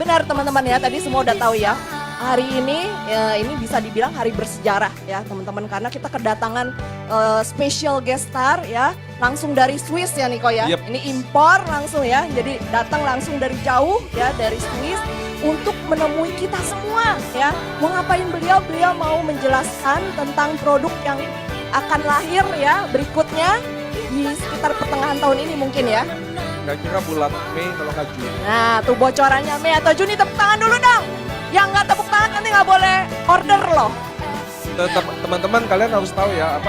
Benar teman-teman ya, tadi semua udah tahu ya. Hari ini ini bisa dibilang hari bersejarah ya teman-teman karena kita kedatangan special guest star ya langsung dari Swiss ya Niko ya. Yep. Ini impor langsung ya. Jadi datang langsung dari jauh ya dari Swiss untuk menemui kita semua ya. Mau ngapain beliau? Beliau mau menjelaskan tentang produk yang akan lahir ya berikutnya di sekitar pertengahan tahun ini mungkin ya. Kira-kira bulan Mei kalau nggak Juni. Nah tuh bocorannya Mei atau Juni, tepuk tangan dulu dong. Yang nggak tepuk tangan nanti nggak boleh order loh. Teman-teman kalian harus tahu ya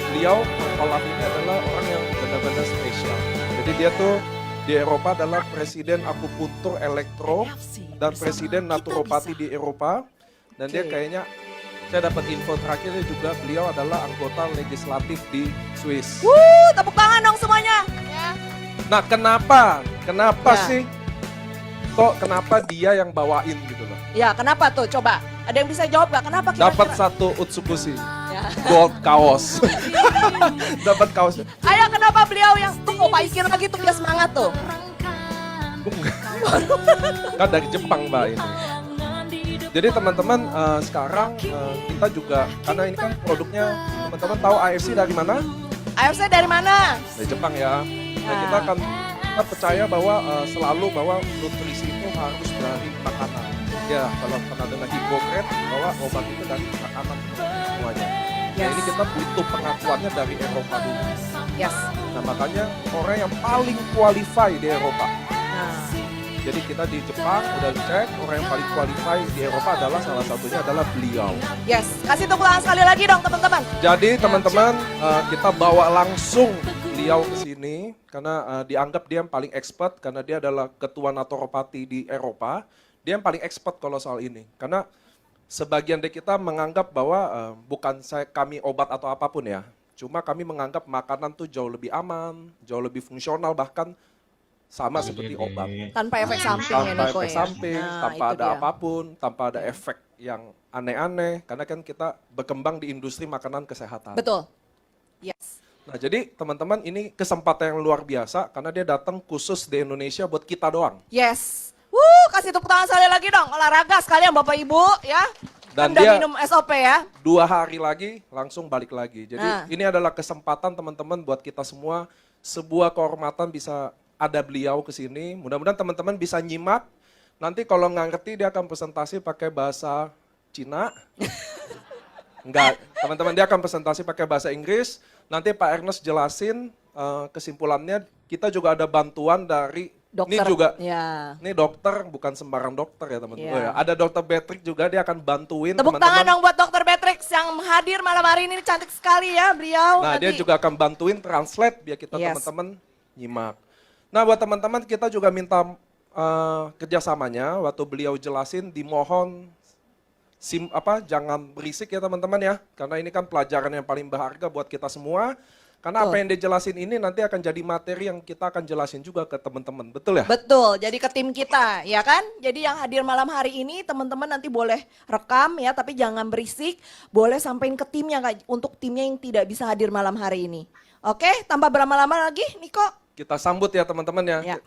beliau Olaf ini adalah orang yang benar-benar spesial. Jadi dia tuh di Eropa adalah presiden akupuntur elektro dan presiden naturopati di Eropa. Dan dia kayaknya saya dapat info terakhirnya juga beliau adalah anggota legislatif di Swiss. Tepuk tangan dong semuanya. Ya. Nah kenapa Ya. sih kok kenapa dia yang bawain gitu loh? Ya kenapa tuh coba? Ada yang bisa jawab gak? Kenapa kira-kira? Dapat satu Utsukushi Ya. gold kaos. Dapat kaosnya. Ayo kenapa beliau yang tuh Pak Ikir lagi tuh dia semangat tuh. Kan dari Jepang Mbak ini. Jadi teman-teman sekarang kita juga karena ini kan produknya teman-teman tahu AFC dari mana? AFC dari mana? Dari Jepang ya. Nah, kita percaya bahwa selalu bahwa nutrisi itu harus dari makanan. Ya kalau pernah dengar Hippocrates bahwa obat itu dari makanan semuanya. Nah Yes. ini kita butuh pengakuannya dari Eropa dulu. Yes. Nah makanya orang yang paling qualify di Eropa. Nah. Jadi kita di Jepang udah cek orang yang paling qualify di Eropa adalah salah satunya adalah beliau. Yes. Kasih tepuk tangan sekali lagi dong teman-teman. Jadi teman-teman kita bawa langsung beliau ke sini karena dianggap dia yang paling expert karena dia adalah ketua naturopati di Eropa. Dia yang paling expert kalau soal ini. Karena sebagian dari kita menganggap bahwa bukan kami obat atau apapun ya. Cuma kami menganggap makanan tuh jauh lebih aman, jauh lebih fungsional bahkan sama seperti obat. Tanpa efek samping ya Tanpa Niko efek ya. samping, Nah, tanpa itu ada dia. apapun, tanpa ada efek yang aneh-aneh. Karena kan kita berkembang di industri makanan kesehatan. Betul. Yes. Nah jadi teman-teman ini kesempatan yang luar biasa karena dia datang khusus di Indonesia buat kita doang. Yes. Kasih tepuk tangan sekali lagi dong. Olahraga sekalian Bapak Ibu ya. Dan Udah dia minum SOP ya. 2 hari lagi langsung balik lagi. Jadi Nah. ini adalah kesempatan teman-teman buat kita semua. Sebuah kehormatan bisa ada beliau ke sini. Mudah-mudahan teman-teman bisa nyimak. Nanti kalau nggak ngerti dia akan presentasi pakai bahasa Cina. Enggak, teman-teman dia akan presentasi pakai bahasa Inggris. Nanti Pak Ernest jelasin kesimpulannya. Kita juga ada bantuan dari Dokter. ini juga. Ya. Ini dokter, bukan sembarang dokter ya teman-teman. Iya. Oh ya, ada dokter Patrick juga, dia akan bantuin Tepuk tangan dong buat Dokter Beatrix yang hadir malam hari ini, cantik sekali ya beliau. Nah dia Nanti- juga akan bantuin translate biar kita Yes. teman-teman nyimak. Nah buat teman-teman kita juga minta kerjasamanya waktu beliau jelasin dimohon jangan berisik ya teman-teman ya. Karena ini kan pelajaran yang paling berharga buat kita semua. Karena apa Betul. yang dia jelasin ini nanti akan jadi materi yang kita akan jelasin juga ke teman-teman. Betul ya? Betul, jadi ke tim kita, ya kan? Jadi yang hadir malam hari ini teman-teman nanti boleh rekam ya, tapi jangan berisik. Boleh sampein ke timnya Kak, untuk timnya yang tidak bisa hadir malam hari ini. Oke, tambah berlama-lama lagi, Niko? Kita sambut ya teman-teman ya. Ya.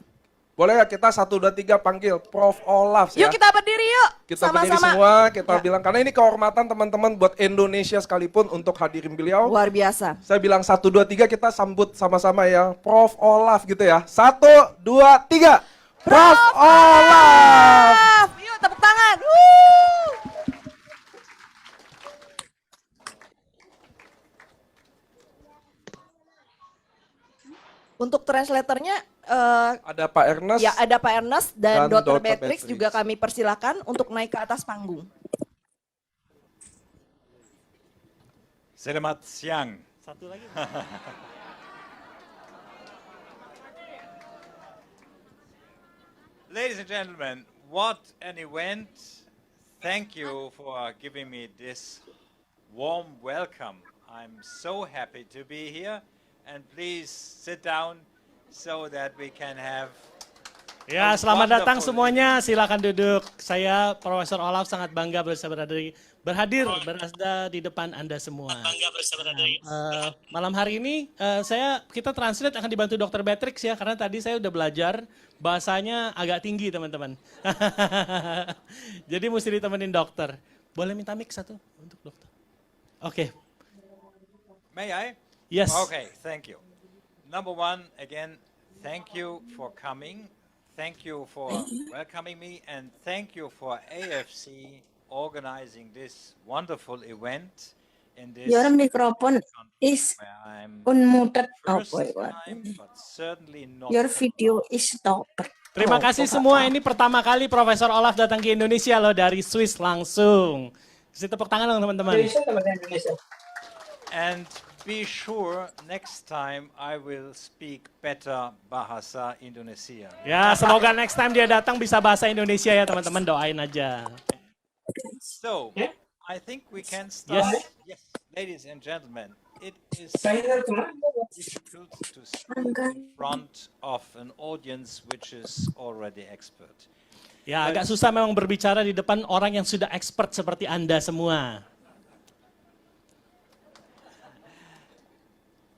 Boleh ya kita 1, 2, 3 panggil Prof. Olaf ya. Yuk kita berdiri yuk, Kita berdiri semua, kita bilang karena ini kehormatan teman-teman buat Indonesia sekalipun untuk hadirin beliau. Luar biasa. Saya bilang 1, 2, 3 kita sambut sama-sama ya. Prof. Olaf gitu ya. 1, 2, 3. Prof. Olaf. Yuk tepuk tangan. Woo! Untuk translatornya Ada Pak Ernest. ya ada Pak Ernest dan Dan Dr. Dr. Beatrix Beatrix. juga kami persilakan untuk naik ke atas panggung. Selamat siang. Satu lagi. Ladies and gentlemen, what an event. Thank you for giving me this warm welcome. I'm so happy to be here. And please sit down so that we can have Ya, A selamat datang wonderful semuanya. Silakan duduk. Saya Profesor Olaf sangat bangga bisa berada di depan Anda semua. Malam hari ini kita translate akan dibantu Dr. Beatrix ya, karena tadi saya udah belajar bahasanya agak tinggi teman-teman. Jadi mesti ditemenin dokter. Boleh minta mic satu untuk dokter? Oke. May I? Yes. Okay, thank you. Number one, again, thank you for coming. Thank you for welcoming me, and thank you for AFC organizing this wonderful event in this Your microphone country is where I'm unmuted. Oh, first boy, what? time, but certainly not Your for video long. is stopped. Terima Oh, kasih oh, semua. oh. Ini pertama kali Profesor Olaf datang ke Indonesia loh dari Swiss langsung. Kasih tepuk tangan dong teman-teman. And be sure next time I will speak better Bahasa Indonesia. Ya, semoga next time dia datang bisa bahasa Indonesia ya teman-teman, doain aja. So, I think we can start. Yes, ladies and gentlemen, it is difficult to speak in front of an audience which is already expert. Ya, agak susah memang berbicara di depan orang yang sudah expert seperti Anda semua.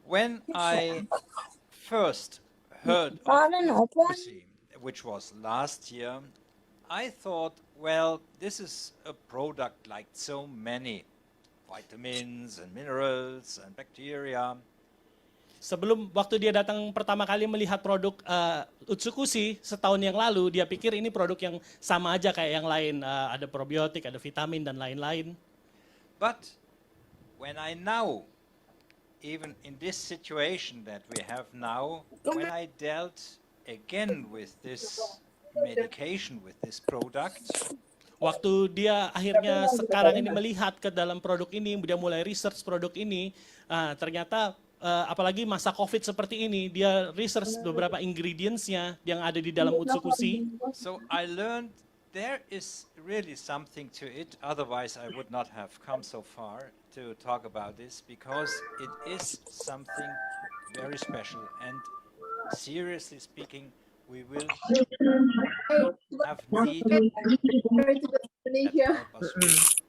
When I first heard of Opussy, which was last year, I thought, well, this is a product like so many vitamins and minerals and bacteria. Sebelum waktu dia datang pertama kali melihat produk Utsukushi setahun yang lalu, dia pikir ini produk yang sama aja kayak yang lain, ada probiotik, ada vitamin dan lain-lain. But when I now, even in this situation that we have now, when I dealt again with this medication, with this product, Waktu dia akhirnya sekarang ini melihat ke dalam produk ini, dia mulai research produk ini, ternyata apalagi masa COVID seperti ini, dia research beberapa ingredients-nya yang ada di dalam Utsukushi. so I learned there is really something to it. Otherwise, I would not have come so far to talk about this, because it is something very special. And seriously speaking, we will have need that help us with.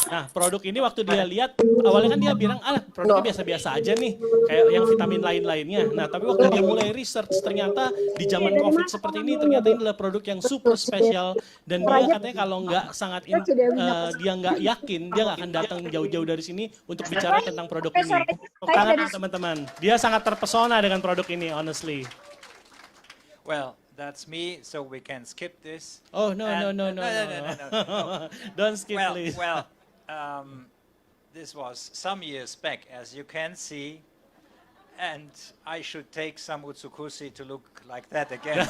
Nah, produk ini waktu dia lihat, awalnya kan dia bilang, produknya biasa-biasa aja nih, kayak yang vitamin lain-lainnya. Nah, tapi waktu dia mulai research, ternyata di zaman COVID seperti ini, ternyata ini adalah produk yang super spesial. Dan dia katanya kalau dia nggak yakin, dia nggak akan datang jauh-jauh dari sini untuk bicara tentang produk ini. Tepuk tangan teman-teman. Dia sangat terpesona dengan produk ini, honestly. Well, that's me, so we can skip this. Oh, no. No. Don't skip, Well, please. this was some years back, as you can see, and I should take some Utsukushi to look like that again.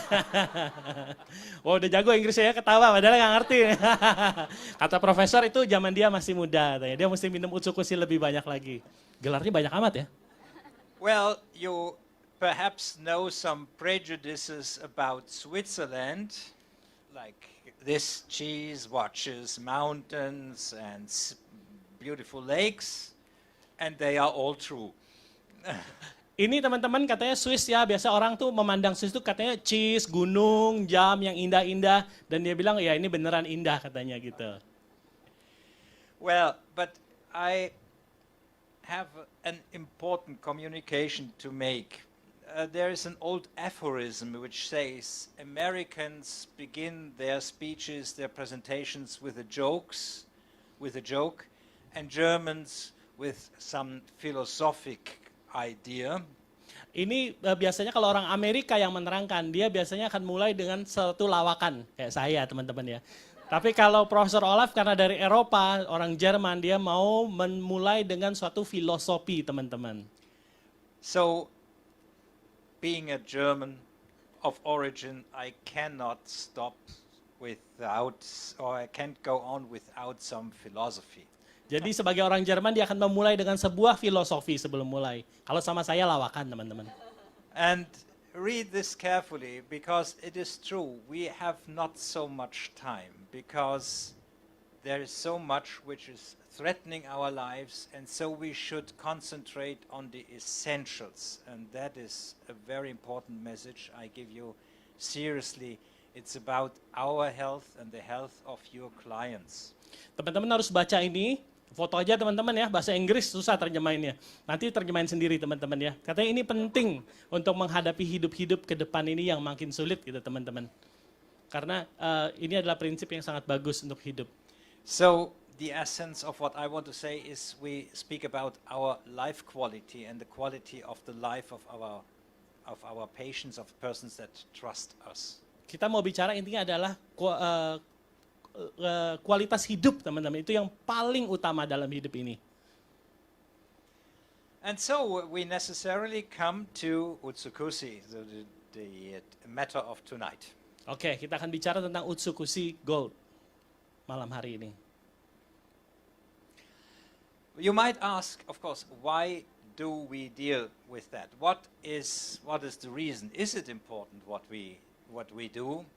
Wah, udah jago Inggrisnya ya, ketawa padahal nggak ngerti. Kata profesor itu zaman dia masih muda, katanya. Dia mesti minum Utsukushi lebih banyak lagi. Gelarnya banyak amat ya. Well, you perhaps know some prejudices about Switzerland, like this cheese watches mountains and beautiful lakes, and they are all true. Ini teman-teman katanya Swiss ya, biasa orang tuh memandang Swiss tuh katanya cheese, gunung, jam yang indah-indah. Dan dia bilang ya ini beneran indah katanya gitu. Well, but I have an important communication to make. There is an old aphorism which says Americans begin their speeches, their presentations with a joke, and Germans with some philosophic idea. Ini biasanya kalau orang Amerika yang menerangkan, dia biasanya akan mulai dengan suatu lawakan, kayak saya teman-teman ya. Tapi kalau Profesor Olaf karena dari Eropa, orang Jerman, dia mau memulai dengan suatu filosofi teman-teman. So, being a German of origin, I cannot stop without, or I can't go on without some philosophy. Jadi sebagai orang Jerman dia akan memulai dengan sebuah filosofi sebelum mulai. Kalau sama saya lawakan teman-teman. And read this carefully, because it is true, we have not so much time, because there is so much which is threatening our lives, and so we should concentrate on the essentials. And that is a very important message I give you seriously. It's about our health and the health of your clients. Teman-teman harus baca ini, foto aja teman-teman ya, bahasa Inggris susah terjemahinnya. Nanti terjemahin sendiri teman-teman ya. Katanya ini penting untuk menghadapi hidup-hidup ke depan ini yang makin sulit gitu teman-teman. Karena ini adalah prinsip yang sangat bagus untuk hidup. So the essence of what I want to say is we speak about our life quality and the quality of the life of our patients, of persons that trust us. Kita mau bicara intinya adalah kualitas hidup teman-teman, itu yang paling utama dalam hidup ini. And so we necessarily come to Utsukushi, the matter of tonight. Oke, kita akan bicara tentang Utsukushi Gold malam hari ini. You might ask, of course, why do we deal with that? What is the reason? Is it important what we do?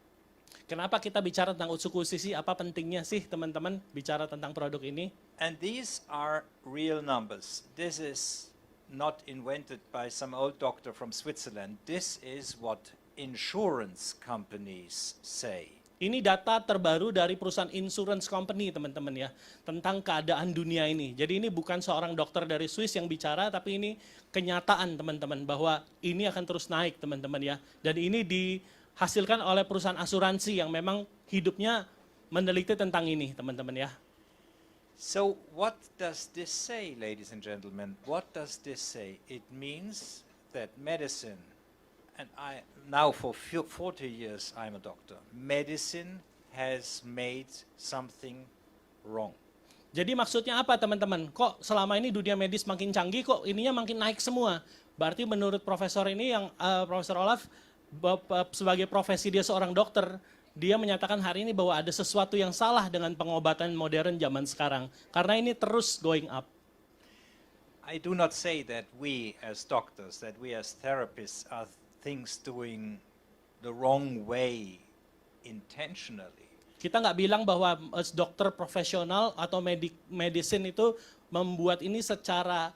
Kenapa kita bicara tentang Utsukushi sih? Apa pentingnya sih teman-teman bicara tentang produk ini? And these are real numbers. This is not invented by some old doctor from Switzerland. This is what insurance companies say. Ini data terbaru dari perusahaan insurance company teman-teman ya, tentang keadaan dunia ini. Jadi ini bukan seorang dokter dari Swiss yang bicara, tapi ini kenyataan teman-teman bahwa ini akan terus naik teman-teman ya. Dan ini dihasilkan oleh perusahaan asuransi yang memang hidupnya meneliti tentang ini teman-teman ya. So what does this say, ladies and gentlemen? What does this say? It means that medicine, and now for 40 years I'm a doctor, medicine has made something wrong. Jadi maksudnya apa teman-teman? Kok selama ini dunia medis makin canggih, kok ininya makin naik semua? Berarti menurut profesor ini yang Profesor Olaf, sebagai profesi dia seorang dokter, dia menyatakan hari ini bahwa ada sesuatu yang salah dengan pengobatan modern zaman sekarang. Karena ini terus going up. I do not say that we as doctors, that we as therapists are things doing the wrong way intentionally. Kita nggak bilang bahwa dokter profesional atau medicine itu membuat ini secara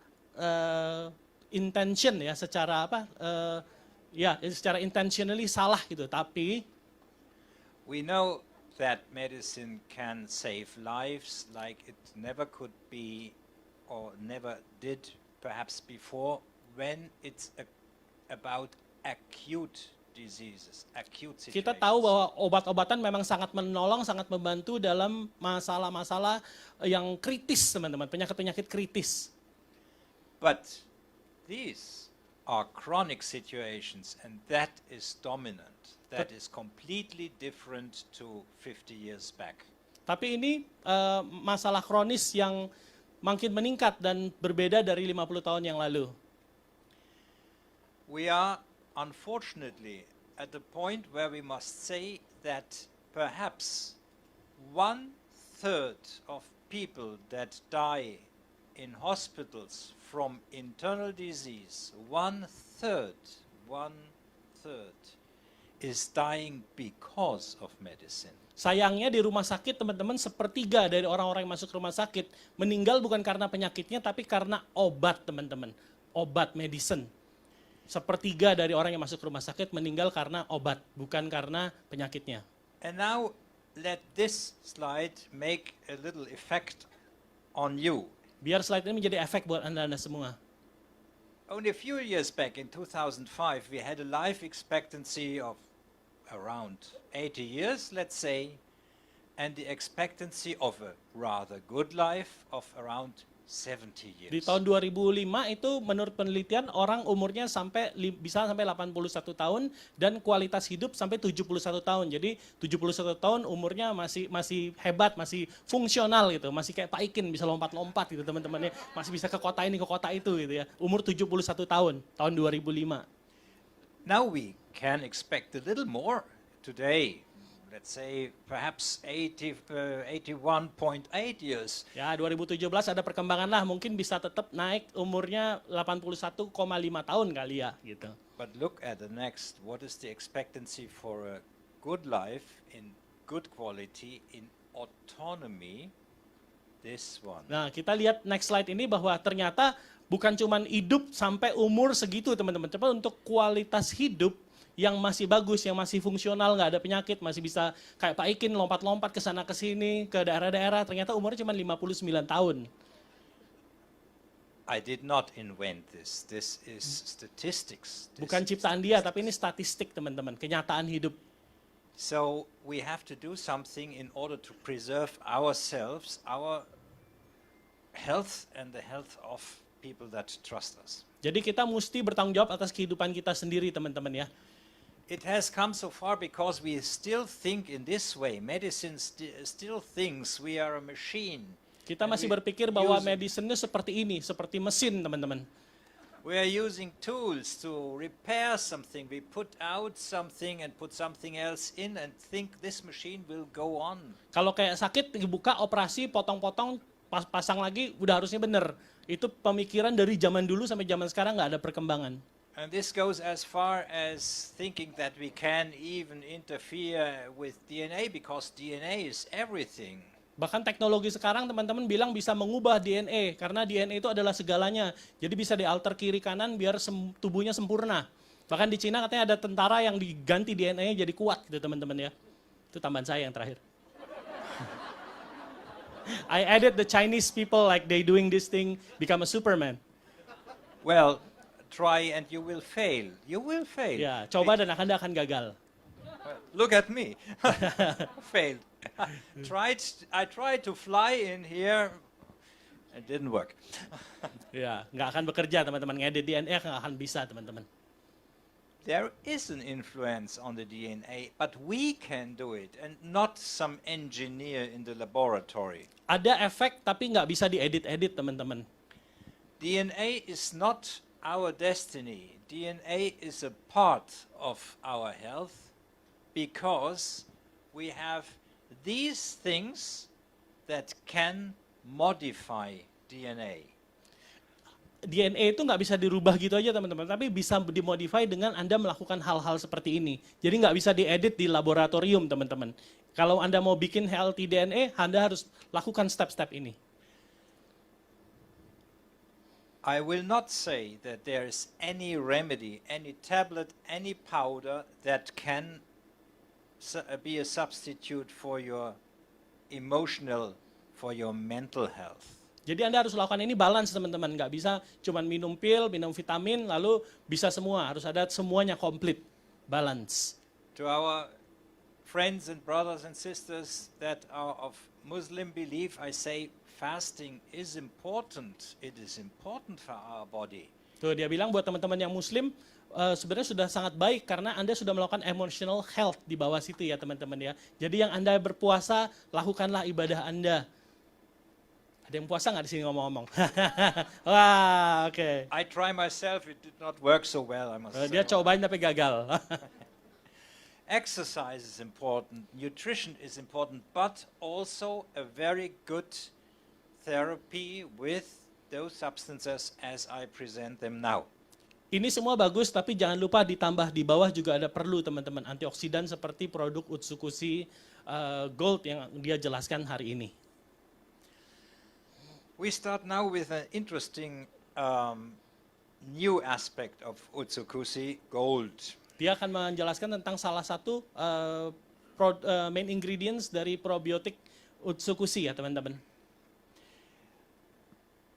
intention ya, secara apa? Secara intentionally salah gitu. Tapi We know that medicine can save lives like it never could be or never did perhaps before when it's about acute diseases, acute situations. kita tahu bahwa obat-obatan memang sangat menolong, sangat membantu dalam masalah-masalah yang kritis teman-teman, penyakit-penyakit kritis. But these are chronic situations and that is dominant. That is completely different to 50 years back. Tapi ini masalah kronis yang makin meningkat dan berbeda dari 50 tahun yang lalu. We are unfortunately at the point where we must say that perhaps 1/3 of people that die in hospitals from internal disease, 1/3 is dying because of medicine. Sayangnya di rumah sakit teman-teman, sepertiga dari orang-orang yang masuk rumah sakit meninggal bukan karena penyakitnya tapi karena obat teman-teman. Obat, medicine. Sepertiga dari orang yang masuk rumah sakit meninggal karena obat, bukan karena penyakitnya. And now let this slide make a little effect on you. Biar slide ini menjadi efek buat Anda semua. Only a few years back in 2005 we had a life expectancy of around 80 years, let's say, and the expectancy of a rather good life of around 70 years. Di tahun 2005 itu menurut penelitian orang umurnya bisa sampai 81 tahun dan kualitas hidup sampai 71 tahun. Jadi 71 tahun umurnya masih hebat, masih fungsional gitu, masih kayak Pak Ikin bisa lompat-lompat gitu teman-temannya, masih bisa ke kota ini ke kota itu gitu ya. Umur 71 tahun 2005. Now we can expect a little more today. Let's say perhaps 81.8 years. Ya, 2017 ada perkembangan lah, mungkin bisa tetap naik umurnya 81,5 tahun kali ya gitu. But look at the next. What is the expectancy for a good life in good quality in autonomy? This one. Nah, kita lihat next slide ini bahwa ternyata bukan cuma hidup sampai umur segitu teman-teman. Tapi untuk kualitas hidup yang masih bagus, yang masih fungsional, nggak ada penyakit, masih bisa kayak Pak Ikin lompat-lompat ke sana ke sini, ke daerah-daerah, ternyata umurnya cuma 59 tahun. I did not invent this. This is statistics. This Bukan is ciptaan dia, tapi ini statistik teman-teman, kenyataan hidup. So we have to do something in order to preserve ourselves, our health, and the health of people that trust us. Jadi kita mesti bertanggung jawab atas kehidupan kita sendiri teman-teman ya. It has come so far because we still think in this way. Medicine still thinks we are a machine. Kita And masih we berpikir bahwa use- medicine-nya seperti ini, seperti mesin teman-teman. We are using tools to repair something. We put out something and put something else in and think this machine will go on. Kalau kayak sakit dibuka operasi potong-potong pasang lagi udah harusnya bener. Itu pemikiran dari zaman dulu sampai zaman sekarang nggak ada perkembangan. And this goes as far as thinking that we can even interfere with DNA because DNA is everything. Bahkan teknologi sekarang teman-teman bilang bisa mengubah DNA karena DNA itu adalah segalanya. Jadi bisa dialter kiri kanan biar tubuhnya sempurna. Bahkan di Cina katanya ada tentara yang diganti DNA-nya jadi kuat gitu teman-teman ya. Itu tambahan saya yang terakhir. I added the Chinese people like they doing this thing become a Superman. Well, try and you will fail. You will fail. Ya, coba dan Anda akan gagal. Look at me. Failed. I tried to fly in here. It didn't work. Ya, nggak akan bekerja teman-teman. Ngedit DNA nggak akan bisa teman-teman. There is an influence on the DNA, but we can do it and not some engineer in the laboratory. Ada efek tapi nggak bisa diedit-edit teman-teman. DNA is not our destiny. DNA is a part of our health because we have these things that can modify DNA. DNA itu nggak bisa dirubah gitu aja teman-teman, tapi bisa dimodify dengan Anda melakukan hal-hal seperti ini. Jadi nggak bisa diedit di laboratorium teman-teman. Kalau Anda mau bikin healthy DNA, Anda harus lakukan step-step ini. I will not say that there is any remedy, any tablet, any powder that can be a substitute for your emotional, for your mental health. Jadi Anda harus lakukan ini balance teman-teman. Nggak bisa cuma minum pil, minum vitamin, lalu bisa semua. Harus ada semuanya komplit, balance. To our friends and brothers and sisters that are of Muslim belief, I say fasting is important. It is important for our body. Tuh dia bilang buat teman-teman yang Muslim, sebenarnya sudah sangat baik karena Anda sudah melakukan emotional health di bawah situ ya teman-teman ya. Jadi yang Anda berpuasa, lakukanlah ibadah Anda. Ada yang puasa nggak di sini ngomong-ngomong? Wah, oke. I try myself, it did not work so well, I must say. Dia cobain tapi gagal. Exercise is important, nutrition is important, but also a very good therapy with those substances as I present them now. Ini semua bagus, tapi jangan lupa ditambah di bawah juga ada perlu teman-teman antioksidan seperti produk Utsukushi Gold yang dia jelaskan hari ini. We start now with an interesting new aspect of Utsukushi Gold. Dia akan menjelaskan tentang salah satu main ingredients dari probiotik Utsukushi ya teman-teman.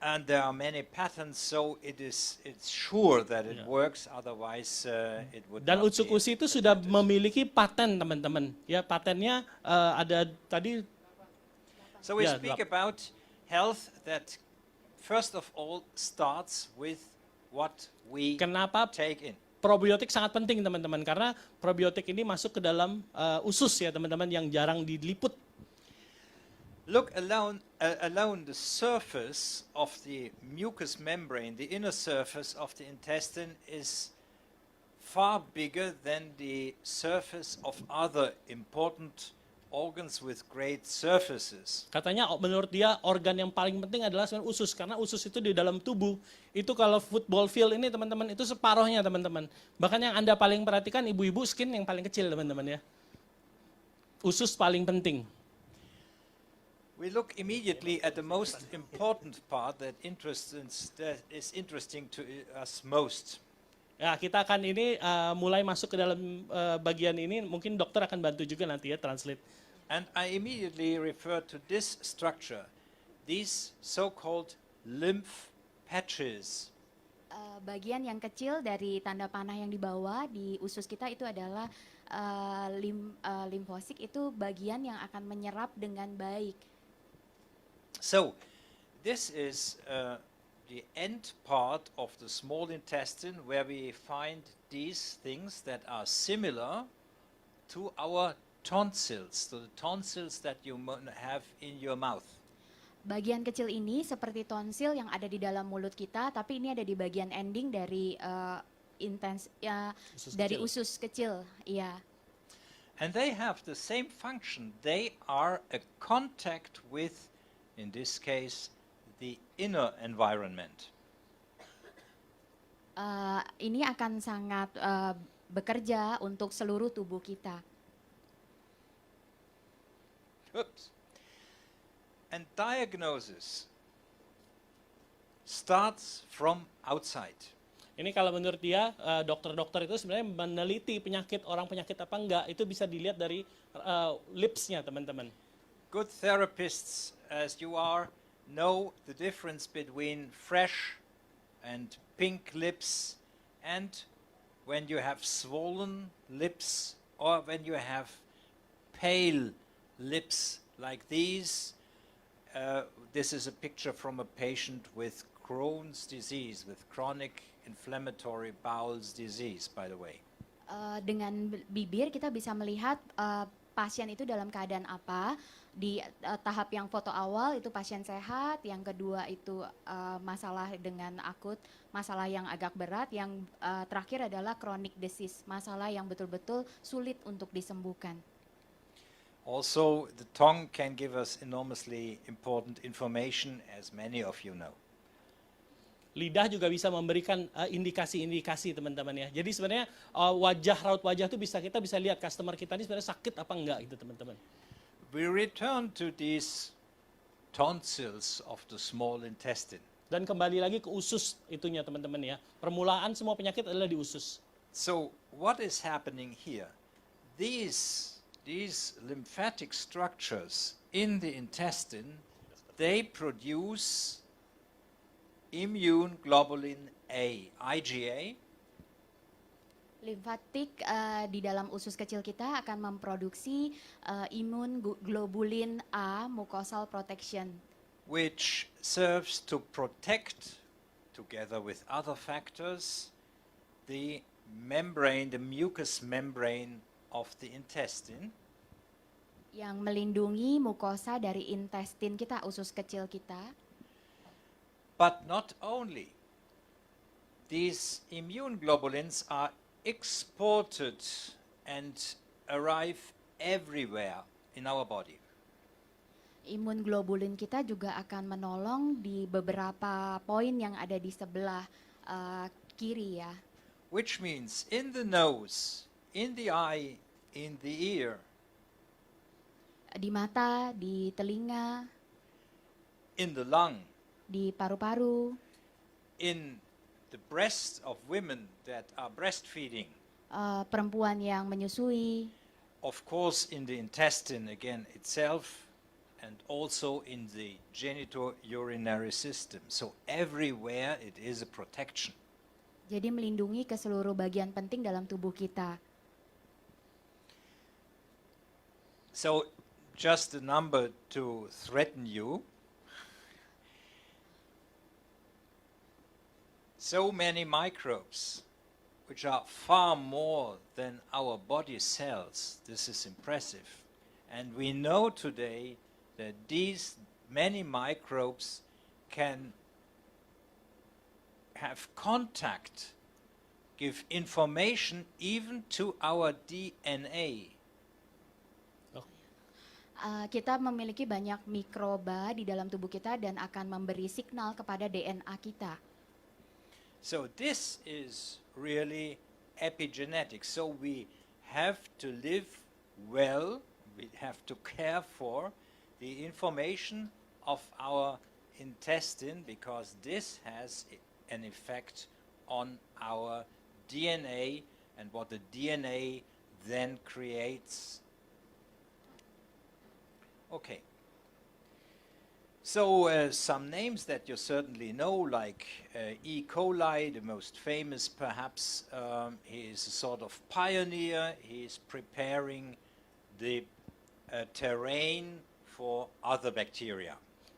And there are many patents, so it's sure that it Yeah. works. Otherwise, it would Dan not be Utsukushi itu sudah patented. memiliki paten teman-teman. Ya patennya ada tadi. So we Yeah, speak lap- about health that first of all starts with what we Kenapa take in. probiotik sangat penting teman-teman? Karena probiotik ini masuk ke dalam usus ya teman-teman yang jarang diliput. Look alone the surface of the mucous membrane, the inner surface of the intestine is far bigger than the surface of other important organs with great surfaces. Katanya menurut dia organ yang paling penting adalah sebenarnya usus karena usus itu di dalam tubuh. Itu kalau football field ini teman-teman itu separohnya teman-teman. Bahkan yang Anda paling perhatikan ibu-ibu skin yang paling kecil teman-teman ya. Usus paling penting. We look immediately at the most important part that is interesting to us most. Ya, kita akan ini mulai masuk ke dalam bagian ini. Mungkin dokter akan bantu juga nanti ya translate. And I immediately refer to this structure, these so-called lymph patches. Bagian yang kecil dari tanda panah yang dibawa di usus kita itu adalah limfosik, itu bagian yang akan menyerap dengan baik. So, this is the end part of the small intestine where we find these things that are similar to our tonsils, to the tonsils that you have in your mouth. Bagian kecil ini seperti tonsil yang ada di dalam mulut kita, tapi ini ada di bagian ending dari usus kecil. Iya. And they have the same function. They are a contact with, in this case, the inner environment. Ini akan sangat bekerja untuk seluruh tubuh kita. Oops. And diagnosis starts from outside. Ini kalau menurut dia, dokter-dokter itu sebenarnya meneliti orang penyakit apa enggak, itu bisa dilihat dari lips-nya, teman-teman. Good therapists, as you are, know the difference between fresh and pink lips and when you have swollen lips or when you have pale lips like these. This is a picture from a patient with Crohn's disease, with chronic inflammatory bowel disease, by the way. Dengan bibir kita bisa melihat pasien itu dalam keadaan apa. Di tahap yang foto awal itu pasien sehat, yang kedua itu masalah dengan akut, masalah yang agak berat, yang terakhir adalah chronic disease, masalah yang betul-betul sulit untuk disembuhkan. Also, the tongue can give us enormously important information, as many of you know. Lidah juga bisa memberikan indikasi-indikasi, teman-teman ya. Jadi sebenarnya raut wajah itu kita bisa lihat customer kita ini sebenarnya sakit apa enggak gitu, teman-teman. We return to these tonsils of the small intestine. Dan kembali lagi ke usus itunya, teman-teman ya. Permulaan semua penyakit adalah di usus. So, what is happening here? These lymphatic structures in the intestine, they produce immune globulin A, IgA. Limfatik di dalam usus kecil kita akan memproduksi imun globulin A, mucosal protection, which serves to protect, together with other factors, the membrane, the mucous membrane of the intestine. Yang melindungi mukosa dari intestin kita, usus kecil kita. But not only. These immune globulins are exported and arrive everywhere in our body. Imun globulin kita juga akan menolong di beberapa poin yang ada di sebelah kiri ya. Which means in the nose, in the eye, in the ear, di mata, di telinga, in the lung, di paru-paru, in the breasts of women that are breastfeeding, perempuan yang menyusui, of course in the intestine again itself, and also in the genitourinary system. So everywhere it is a protection. Jadi melindungi ke seluruh bagian penting dalam tubuh kita. So just a number to threaten you. So many microbes, which are far more than our body cells. This is impressive. And we know today that these many microbes can have contact, give information even to our DNA. Kita memiliki banyak mikroba di dalam tubuh kita dan akan memberi signal kepada DNA kita. So this is really epigenetics. So we have to live well, we have to care for the information of our intestine because this has an effect on our DNA, and what the DNA then creates. Okay. So some names that you certainly know, like E. coli, the most famous perhaps. He is a sort of pioneer. He is preparing the terrain for other bacteria.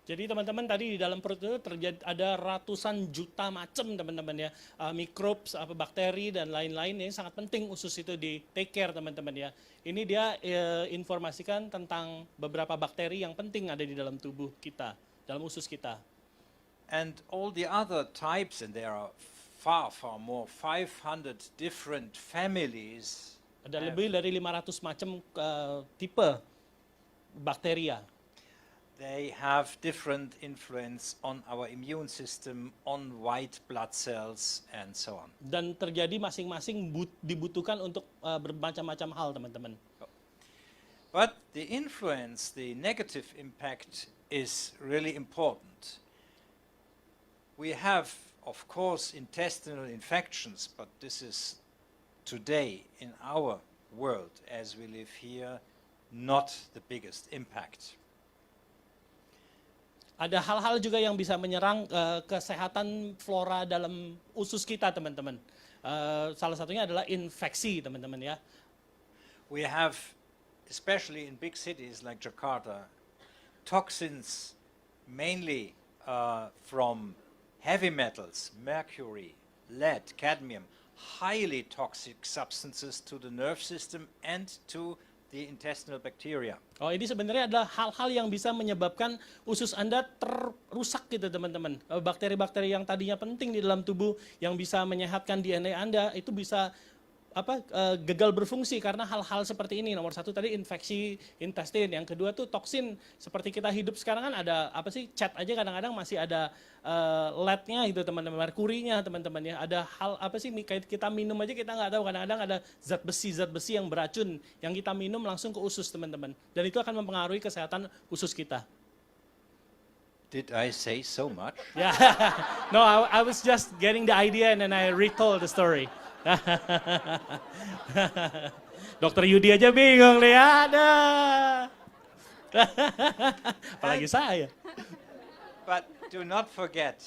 Jadi teman-teman tadi di dalam perut itu terjadi ada ratusan juta macam teman-teman ya, mikrobs, bakteri dan lain-lain yang sangat penting usus itu di take care teman-teman ya. Ini dia informasikan tentang beberapa bakteri yang penting ada di dalam tubuh kita, dalam usus kita. And all the other types, and there are far more, 500 different families. Ada lebih dari 500 macam tipe bakteria. They have different influence on our immune system, on white blood cells, and so on. Dan terjadi masing-masing dibutuhkan untuk bermacam-macam hal, teman-teman. But the influence, the negative impact is really important. We have, of course, intestinal infections, but this is today in our world as we live here, not the biggest impact. Ada hal-hal juga yang bisa menyerang kesehatan flora dalam usus kita, teman-teman. Salah satunya adalah infeksi, teman-teman ya. We have, especially in big cities like Jakarta, toxins mainly from heavy metals, mercury, lead, cadmium, highly toxic substances to the nerve system and to the intestinal bacteria. Oh, ini sebenarnya adalah hal-hal yang bisa menyebabkan usus Anda terusak gitu, teman-teman. Bakteri-bakteri yang tadinya penting di dalam tubuh yang bisa menyehatkan DNA Anda itu bisa gagal berfungsi karena hal-hal seperti ini. Nomor satu tadi infeksi intestin, yang kedua tuh toksin. Seperti kita hidup sekarang kan ada cat aja kadang-kadang masih ada leadnya gitu, teman-teman, merkurinya, teman-teman ya. Ada hal kayak kita minum aja kita nggak tahu, kadang-kadang ada zat besi yang beracun yang kita minum langsung ke usus, teman-teman. Dan itu akan mempengaruhi kesehatan usus kita. Did I say so much? Yeah. No, I was just getting the idea and then I retold the story. Dokter Yudi aja bingung nih, ada. Apalagi saya. But do not forget,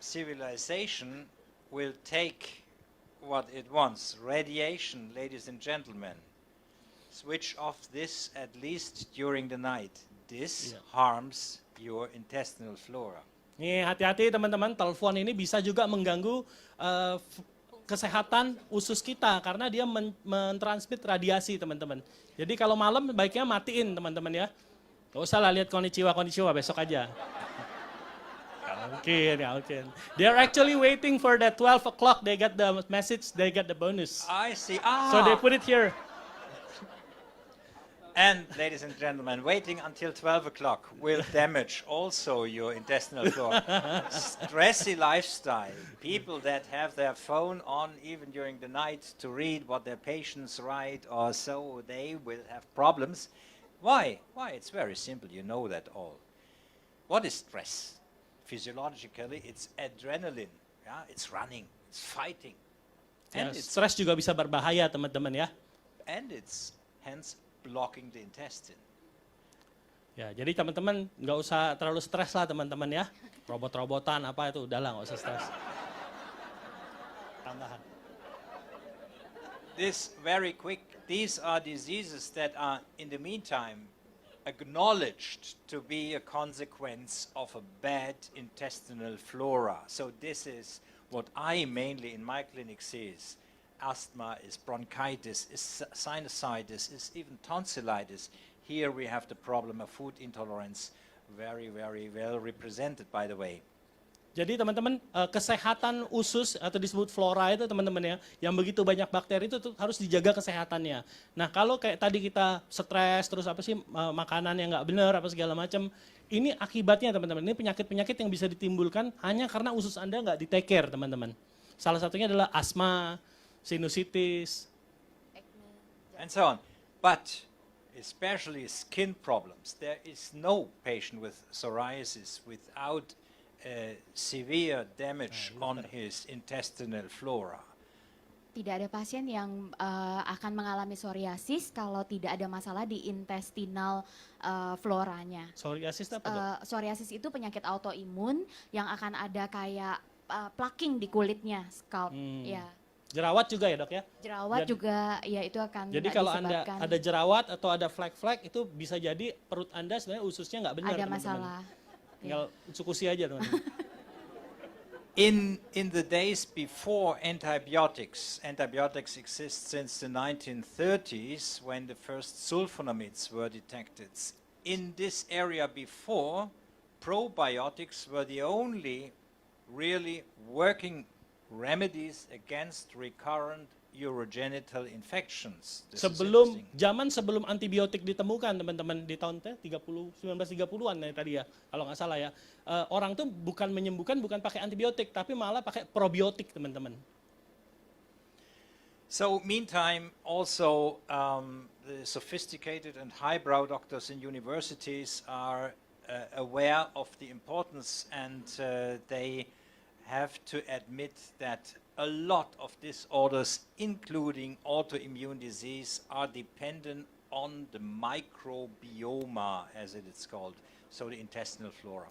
civilization will take what it wants. Radiation, ladies and gentlemen. Switch off this at least during the night. This harms your intestinal flora. Nih, hati-hati teman-teman, telepon ini bisa juga mengganggu kesehatan usus kita karena dia mentransmit radiasi, teman-teman. Jadi kalau malam baiknya matiin, teman-teman ya. Gak usah lah lihat konnichiwa besok aja. Gak mungkin. They're actually waiting for that 12 o'clock. They get the message, they get the bonus. I see. So they put it here. And, ladies and gentlemen, waiting until 12 o'clock will damage also your intestinal flora. Stressy lifestyle, people that have their phone on even during the night to read what their patients write or so, they will have problems. Why? Why? It's very simple, you know that all. What is stress? Physiologically, it's adrenaline. Yeah? It's running, it's fighting. And Stres juga bisa berbahaya, teman-teman ya. And it's hence blocking the intestine. Ya, jadi teman-teman nggak usah terlalu stres lah, teman-teman ya. Robot-robotan apa itu, udahlah nggak usah stres. Tambahan. This very quick, these are diseases that are in the meantime acknowledged to be a consequence of a bad intestinal flora. So this is what I mainly in my clinic see is asthma, is bronchitis, is sinusitis, is even tonsillitis. Here we have the problem of food intolerance, very, very well represented by the way. Jadi teman-teman, kesehatan usus atau disebut flora itu teman-teman ya, yang begitu banyak bakteri itu harus dijaga kesehatannya. Nah kalau kayak tadi kita stres, terus makanan yang nggak benar, apa segala macam, ini akibatnya teman-teman, ini penyakit-penyakit yang bisa ditimbulkan hanya karena usus Anda nggak di take care, teman-teman. Salah satunya adalah asma, sinusitis, and so on. But especially skin problems. There is no patient with psoriasis without severe damage on his intestinal flora. Tidak ada pasien yang akan mengalami psoriasis kalau tidak ada masalah di intestinal floranya. Psoriasis apa dok? Psoriasis itu penyakit autoimun yang akan ada kayak plaking di kulitnya, scalp. Ya. Jerawat juga ya dok ya? Jerawat Jadi- juga ya itu akan Jadi kalau anda disebabkan ada jerawat atau ada flek-flek itu bisa jadi perut anda sebenarnya ususnya nggak benar ada teman-teman. masalah. Tinggal cukusi aja teman-teman. In the days before antibiotics exist since the 1930s when the first sulfonamides were detected. In this area before, probiotics were the only really working remedies against recurrent urogenital infections. This is Sebelum interesting. sebelum antibiotik ditemukan teman-teman di tahun 1930-an ya tadi ya kalau nggak salah ya, orang tuh bukan menyembuhkan bukan pakai antibiotik tapi malah pakai probiotik teman-teman. So meantime, also the sophisticated and highbrow doctors in universities are aware of the importance, and they have to admit that a lot of disorders, including autoimmune disease, are dependent on the microbioma, as it is called, so the intestinal flora.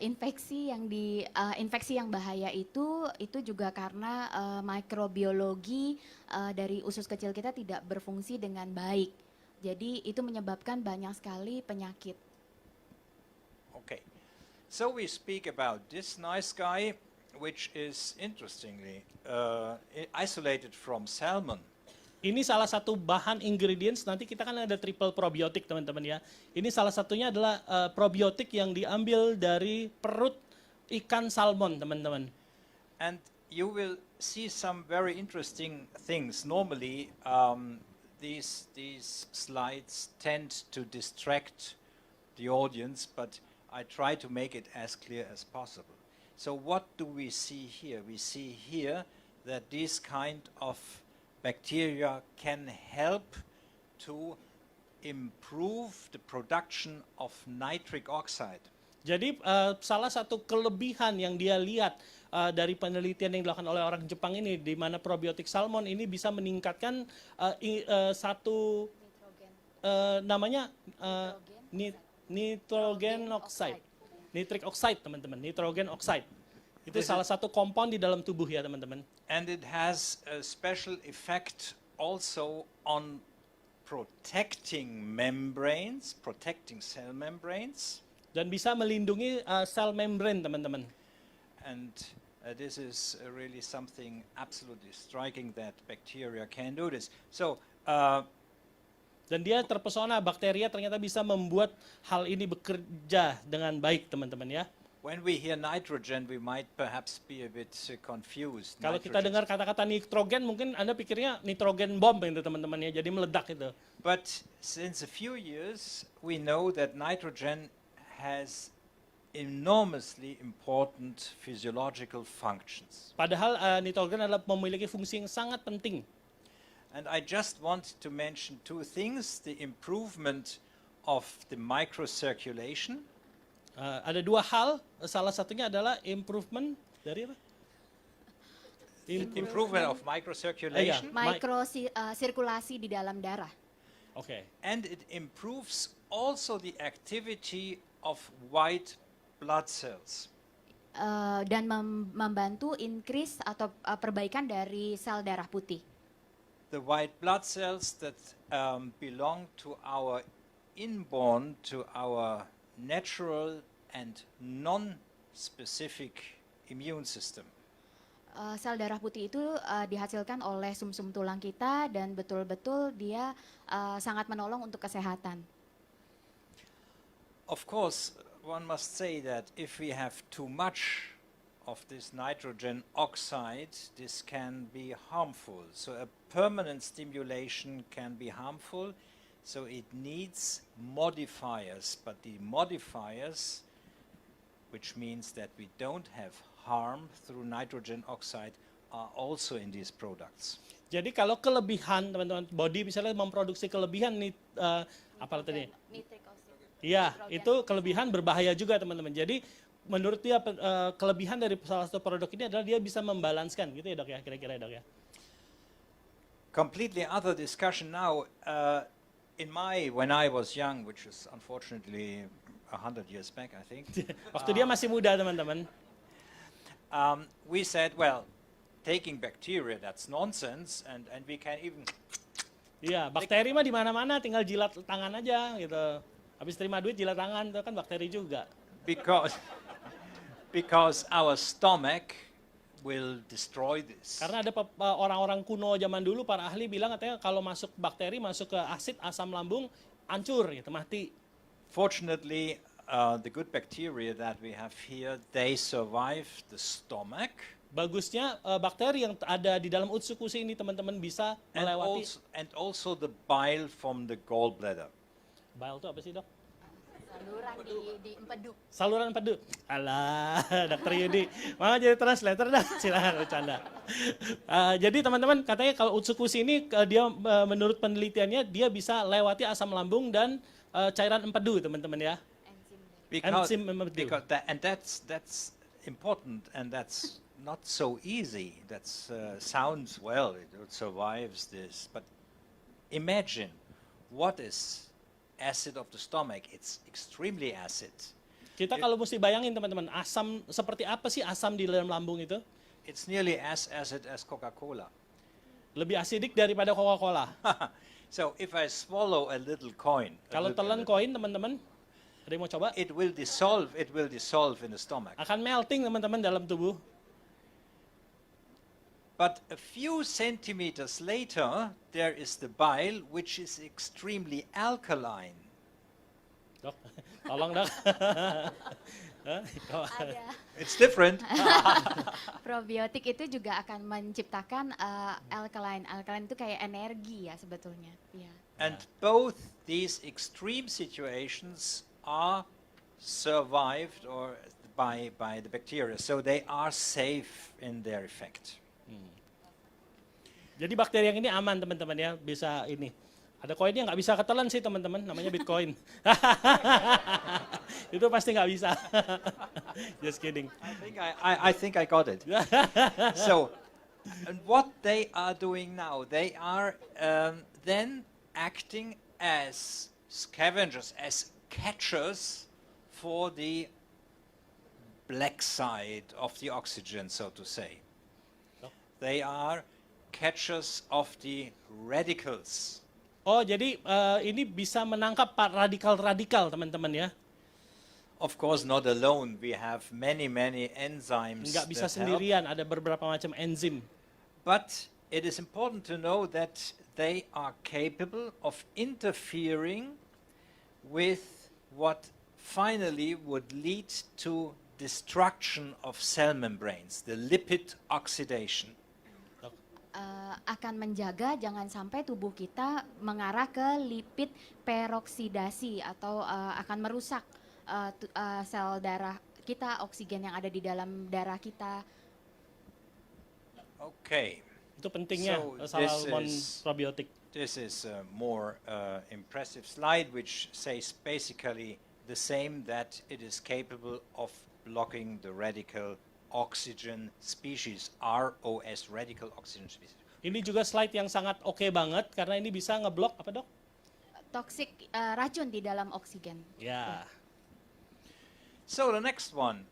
Infeksi yang bahaya itu juga karena mikrobiologi dari usus kecil kita tidak berfungsi dengan baik. Jadi itu menyebabkan banyak sekali penyakit. Okay, so we speak about this nice guy, which is interestingly isolated from salmon. Ini salah satu bahan ingredients, nanti kita kan ada triple probiotik teman-teman ya. Ini salah satunya adalah probiotik yang diambil dari perut ikan salmon teman-teman. And you will see some very interesting things. Normally, these slides tend to distract the audience, but I try to make it as clear as possible. So what do we see here? We see here that these kind of bacteria can help to improve the production of nitric oxide. Jadi salah satu kelebihan yang dia lihat dari penelitian yang dilakukan oleh orang Jepang ini, di mana probiotik salmon ini bisa meningkatkan satu namanya nitrogen oxide, nitric oxide teman-teman, nitrogen oxide. Itu salah satu kompon di dalam tubuh ya teman-teman. And it has a special effect also on protecting membranes, protecting cell membranes. Dan bisa melindungi sel membran teman-teman. And this is really something absolutely striking that bacteria can do this. So, Dan dia terpesona bakteria ternyata bisa membuat hal ini bekerja dengan baik teman-teman ya. when we hear nitrogen, we might perhaps be a bit confused. Kalau kita Nitrogen. dengar kata-kata nitrogen, mungkin Anda pikirnya nitrogen bomb itu teman-teman ya, jadi meledak itu. But since a few years, we know that nitrogen has enormously important physiological functions. Padahal nitrogen adalah memiliki fungsi yang sangat penting. And I just want to mention two things, the improvement of the microcirculation, Ada dua hal, salah satunya adalah improvement dari apa? improvement of microcirculation, Sirkulasi di dalam darah. Oke. and it improves also the activity of white blood cells. Dan membantu increase atau perbaikan dari sel darah putih. The white blood cells that belong to our inborn, to our natural and non-specific immune system. Sel darah putih itu dihasilkan oleh sumsum tulang kita dan betul-betul dia sangat menolong untuk kesehatan. Of course, one must say that if we have too much of this nitrogen oxide, this can be harmful. So a permanent stimulation can be harmful. So it needs modifiers, but the modifiers, which means that we don't have harm through nitrogen oxide, are also in these products. Jadi kalau kelebihan teman-teman, body misalnya memproduksi kelebihan nih, apa tadi? Iya, itu kelebihan berbahaya juga teman-teman. Jadi menurut dia kelebihan dari salah satu produk ini adalah dia bisa membalanskan gitu ya dok ya, kira-kira dok ya. Completely other discussion now. When I was young, which is unfortunately 100 years back, I think, Waktu dia masih muda teman-teman, we said, well, taking bacteria, that's nonsense, and we can even iya bakteri mah di mana-mana, tinggal jilat tangan aja gitu. Habis terima duit jilat tangan, itu kan bakteri juga. because our stomach will destroy this. Karena ada orang-orang kuno zaman dulu, para ahli bilang katanya kalau masuk bakteri, masuk ke asid, asam lambung, hancur gitu, mati. Fortunately, the good bacteria that we have here, they survive the stomach. Bagusnya bakteri yang ada di dalam utsukushi ini teman-teman bisa melewati. And also the bile from the gallbladder. Bile itu apa sih dok? Saluran di empedu. Saluran empedu. Alah, dokter Yudi. Mau jadi translator dah, silakan bercanda. Jadi teman-teman katanya kalau utsukushi ini dia menurut penelitiannya dia bisa lewati asam lambung dan cairan empedu teman-teman ya. Enzim empedu. And that's important, and that's not so easy. That sounds well, it survives this, but imagine what is acid of the stomach. It's extremely acid. Kita kalau mesti bayangin teman-teman, asam seperti apa sih asam di dalam lambung itu? It's nearly as acid as Coca-Cola. Lebih asidik daripada Coca-Cola. So if I swallow a little coin, Kalau telan koin teman-teman, ada yang mau coba? it will dissolve in the stomach. Akan melting teman-teman dalam tubuh. But a few centimeters later, there is the bile, which is extremely alkaline. Dok, tolong dok. Ada It's different. probiotik itu juga akan menciptakan alkaline. Alkaline itu kayak energi ya sebetulnya. Iya. And both these extreme situations are survived by the bacteria, so they are safe in their effect. Jadi bakteri yang ini aman teman-teman ya, bisa ini. Ada koinnya nggak bisa ketelan sih teman-teman, namanya Bitcoin. Itu pasti nggak bisa. Just kidding. I think I got it. So, and what they are doing now, they are then acting as scavengers, as catchers for the black side of the oxygen, so to say. They are catchers of the radicals. Oh jadi ini bisa menangkap radikal-radikal teman-teman ya. Of course, not alone. We have many enzymes. Nggak bisa that help. sendirian, ada beberapa macam enzim. But it is important to know that they are capable of interfering with what finally would lead to destruction of cell membranes, the lipid oxidation. Akan menjaga jangan sampai tubuh kita mengarah ke lipid peroksidasi atau akan merusak sel darah kita, oksigen yang ada di dalam darah kita. Okay. Itu pentingnya So salmon probiotik. This is a more impressive slide, which says basically the same, that it is capable of blocking the radical oxygen species, ROS, radical oxygen species. Ini juga slide yang sangat oke banget karena ini bisa ngeblok apa dok? Toksik racun di dalam oksigen. Ya. So the next one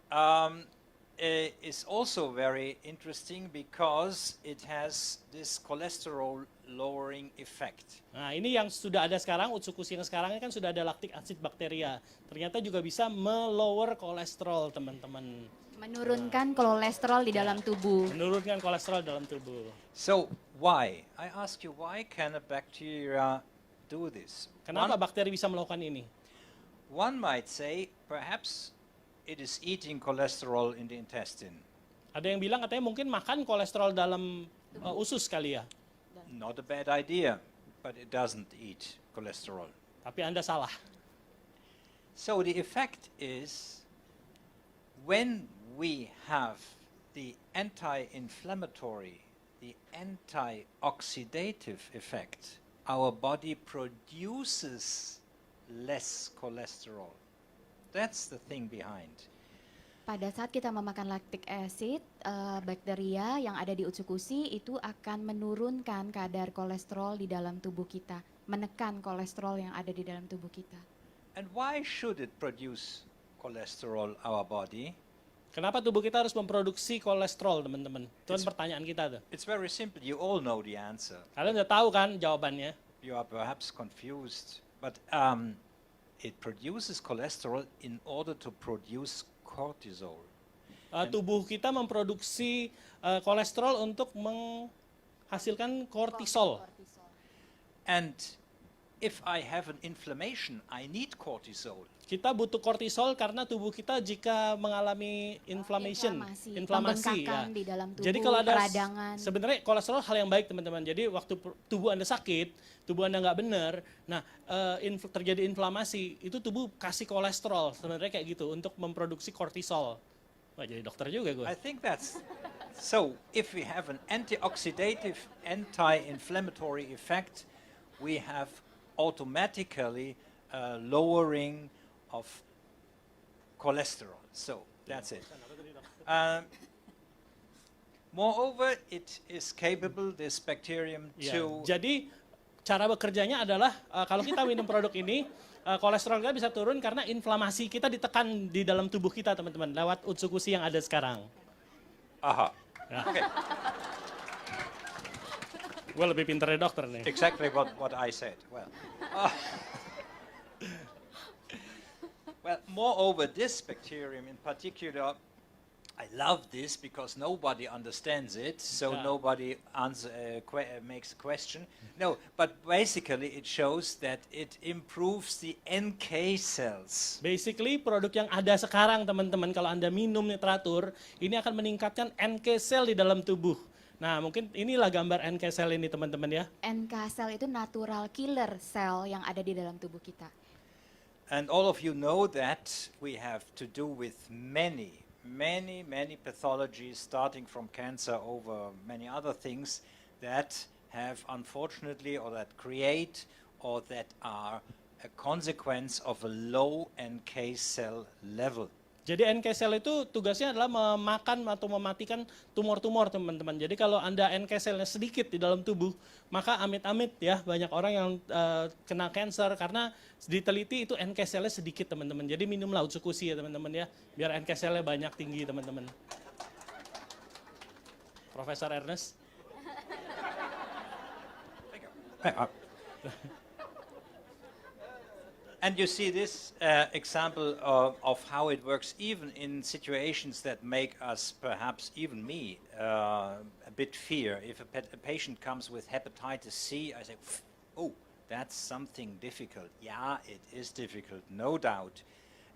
is also very interesting because it has this cholesterol lowering effect. Nah ini yang sudah ada sekarang, utsukushi yang sekarang kan sudah ada lactic acid bacteria. Ternyata juga bisa melower kolesterol teman-teman. Menurunkan kolesterol di dalam tubuh. Menurunkan kolesterol dalam tubuh. So why? I ask you, why can a bacteria do this? Kenapa bakteri bisa melakukan ini? One might say perhaps it is eating cholesterol in the intestine. Ada yang bilang katanya mungkin makan kolesterol dalam usus kali ya. Not a bad idea, but it doesn't eat cholesterol. Tapi Anda salah. So the effect is when we have the anti-inflammatory, the antioxidative effect, our body produces less cholesterol. That's the thing behind. Pada saat kita memakan lactic acid, bakteria yang ada di utsukushi itu akan menurunkan kadar kolesterol di dalam tubuh kita, menekan kolesterol yang ada di dalam tubuh kita. And why should it produce cholesterol, our body? Kenapa tubuh kita harus memproduksi kolesterol, teman-teman? Itu kan pertanyaan kita tuh. It's very simple. You all know the answer. Kalian udah tahu kan jawabannya? You are perhaps confused, but it produces cholesterol in order to produce cortisol. Tubuh kita memproduksi kolesterol untuk menghasilkan kortisol. And if I have an inflammation, I need cortisol. Kita butuh kortisol karena tubuh kita jika mengalami inflammation, inflamasi ya. Pembengkakan di dalam tubuh, Jadi kalau ada peradangan. sebenarnya kolesterol hal yang baik teman-teman. Jadi waktu tubuh Anda sakit, tubuh Anda nggak benar, nah terjadi inflamasi, itu tubuh kasih kolesterol sebenarnya kayak gitu untuk memproduksi kortisol. Wah jadi dokter juga gue. I think that's so. If we have an antioxidative, anti-inflammatory effect, we have automatically lowering of cholesterol. So that's it. Moreover, it is capable, this bacterium, Ya, to jadi cara bekerjanya adalah kalau kita minum produk ini, kolesterol kita bisa turun karena inflamasi kita ditekan di dalam tubuh kita teman-teman lewat utsukushi yang ada sekarang. aha. Ya. Okay, Gue lebih pinter dari dokter nih. exactly what I said. Well, moreover, this bacterium in particular, I love this because nobody understands it, so Yeah. nobody makes a question. No, but basically it shows that it improves the NK cells. Basically produk yang ada sekarang teman-teman kalau Anda minum nih teratur, ini akan meningkatkan NK cell di dalam tubuh. Nah mungkin inilah gambar NK cell ini teman-teman ya. NK cell itu natural killer cell yang ada di dalam tubuh kita. And all of you know that we have to do with many pathologies, starting from cancer over many other things that have unfortunately or that create or that are a consequence of a low NK cell level. Jadi NK cell itu tugasnya adalah memakan atau mematikan tumor-tumor teman-teman. Jadi kalau Anda NK cellnya sedikit di dalam tubuh, maka amit-amit ya banyak orang yang kena cancer karena diteliti itu NK cellnya sedikit teman-teman. Jadi minumlah utsukushi ya teman-teman ya, biar NK cellnya banyak tinggi teman-teman. Profesor Ernest. And you see this example of how it works even in situations that make us, perhaps even me, a bit fear. If a patient comes with hepatitis C, I say, oh, that's something difficult. Yeah, it is difficult, no doubt.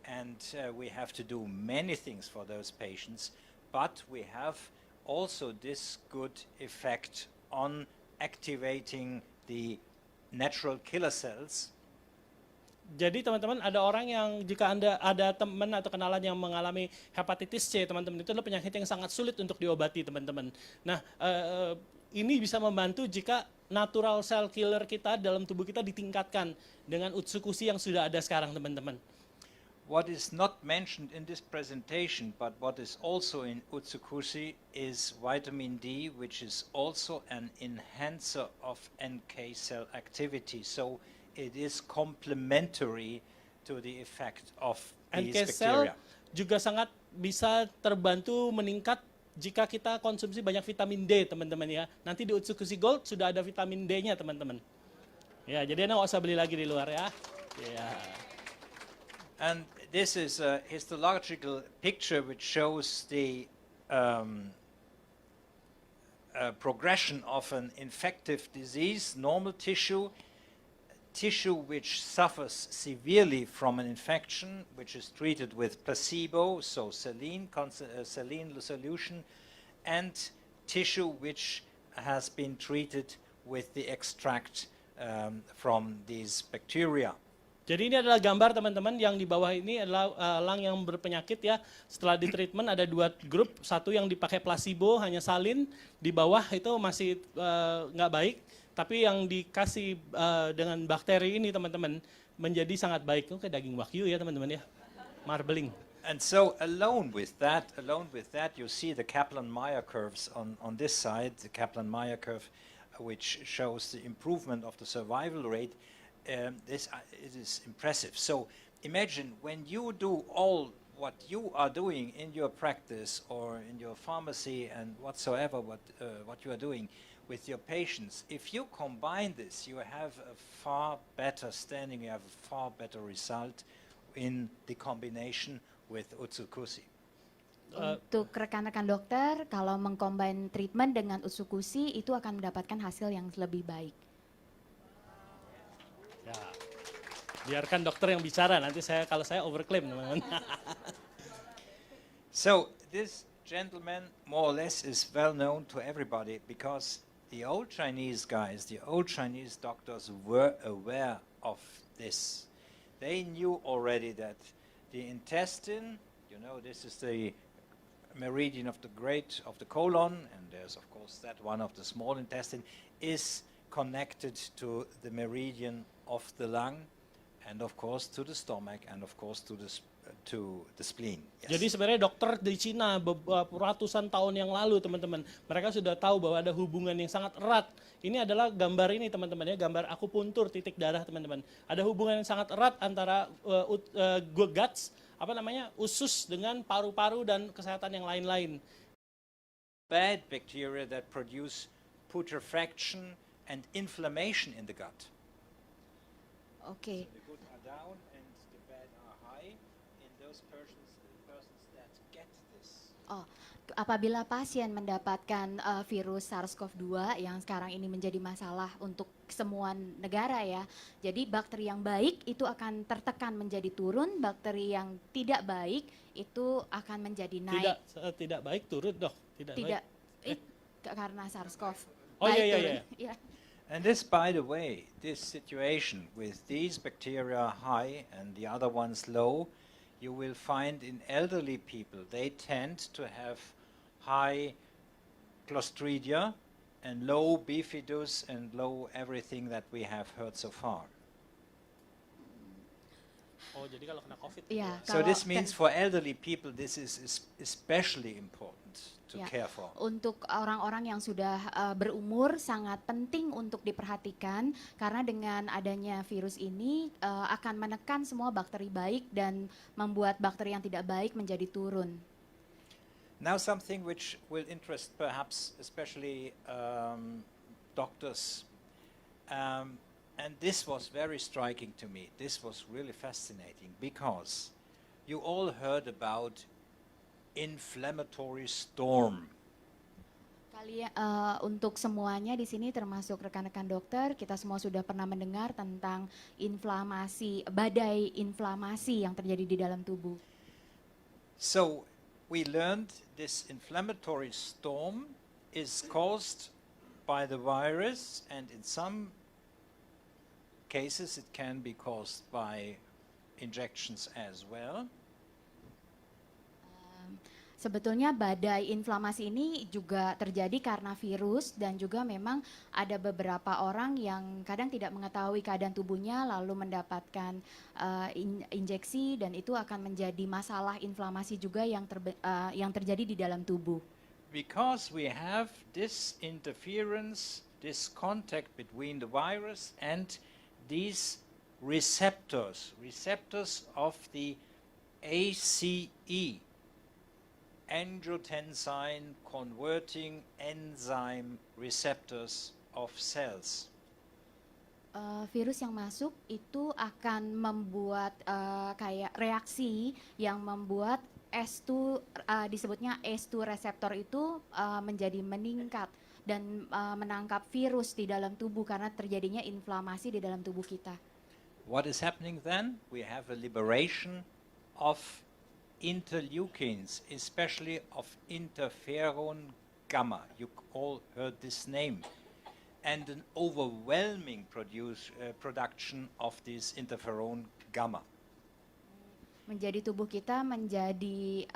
And we have to do many things for those patients, but we have also this good effect on activating the natural killer cells. Jadi teman-teman ada orang yang jika Anda ada teman atau kenalan yang mengalami hepatitis C teman-teman itu adalah penyakit yang sangat sulit untuk diobati teman-teman. Nah ini bisa membantu jika natural cell killer kita dalam tubuh kita ditingkatkan dengan utsukushi yang sudah ada sekarang teman-teman. What is not mentioned in this presentation, but what is also in utsukushi is vitamin D, which is also an enhancer of NK cell activity. So it is complementary to the effect of these NK cell bacteria. juga sangat bisa terbantu meningkat jika kita konsumsi banyak vitamin D teman-teman ya. Nanti di Utsukushi Gold sudah ada vitamin D-nya teman-teman. Ya, jadi Anda nggak usah beli lagi di luar ya. Ya. And this is a histological picture which shows the progression of an infective disease, normal tissue which suffers severely from an infection, which is treated with placebo, so saline solution, and tissue which has been treated with the extract from these bacteria. Jadi ini adalah gambar teman-teman yang di bawah ini adalah elang yang berpenyakit ya. Setelah di treatment ada dua grup, satu yang dipakai placebo hanya salin, di bawah itu masih nggak baik, tapi yang dikasih dengan bakteri ini teman-teman menjadi sangat baik. Itu kayak daging wagyu ya teman-teman ya, marbling. And so alone with that, you see the Kaplan-Meier curves on this side, the Kaplan-Meier curve, which shows the improvement of the survival rate. It is impressive. So imagine when you do all what you are doing in your practice or in your pharmacy and whatsoever, what you are doing with your patients, if you combine this, you have a far better standing, you have a far better result in the combination with Utsukushi. Untuk rekan-rekan dokter, kalau mengcombine treatment dengan Utsukushi itu akan mendapatkan hasil yang lebih baik. Ya, biarkan dokter yang bicara. Nanti kalau saya overclaim, teman-teman. So this gentleman more or less is well known to everybody because the old Chinese guys, the old Chinese doctors were aware of this. They knew already that the intestine, you know, this is the meridian of the colon, and there's of course that one of the small intestine, is connected to the meridian of the lung, and of course to the stomach, and of course to the spleen. Yes. Jadi sebenarnya dokter di Cina ratusan tahun yang lalu, teman-teman, mereka sudah tahu bahwa ada hubungan yang sangat erat. Ini adalah gambar ini, teman-teman, ya, gambar akupuntur titik darah, teman-teman. Ada hubungan yang sangat erat antara guts, usus dengan paru-paru dan kesehatan yang lain-lain. Bad bacteria that produce putrefaction and inflammation in the gut. Oke. The good are down and the bad are high in those persons that get this. Apabila pasien mendapatkan virus SARS-CoV-2 yang sekarang ini menjadi masalah untuk semua negara ya. Jadi bakteri yang baik itu akan tertekan menjadi turun, bakteri yang tidak baik itu akan menjadi naik. Tidak baik turun, Dok. Tidak baik. Karena SARS-CoV. Oh baik iya. turun. Ya. And this, by the way, this situation with these bacteria high and the other ones low, you will find in elderly people, they tend to have high Clostridia and low Bifidus and low everything that we have heard so far. Oh, jadi kalau kena COVID. Ya, So kalau this means for elderly people, this is especially important to Ya, care for. untuk orang-orang yang sudah berumur sangat penting untuk diperhatikan karena dengan adanya virus ini akan menekan semua bakteri baik dan membuat bakteri yang tidak baik menjadi turun. Now something which will interest perhaps especially doctors, and this was very striking to me. This was really fascinating because you all heard about inflammatory storm. Untuk semuanya di sini termasuk rekan-rekan dokter, kita semua sudah pernah mendengar tentang badai inflamasi yang terjadi di dalam tubuh. So we learned this inflammatory storm is caused by the virus, and in some cases it can be caused by injections as well. Sebetulnya badai inflamasi ini juga terjadi karena virus dan juga memang ada beberapa orang yang kadang tidak mengetahui keadaan tubuhnya lalu mendapatkan injeksi dan itu akan menjadi masalah inflamasi juga yang terjadi di dalam tubuh. Because we have this interference, this contact between the virus and these receptors of the ACE, angiotensin converting enzyme receptors of cells. Virus yang masuk itu akan membuat kayak reaksi yang membuat S2 disebutnya S2 reseptor itu menjadi meningkat dan menangkap virus di dalam tubuh karena terjadinya inflamasi di dalam tubuh kita. What is happening then? We have a liberation of interleukins, especially of interferon gamma. You all heard this name. And an overwhelming production of this interferon gamma. Menjadi tubuh kita menjadi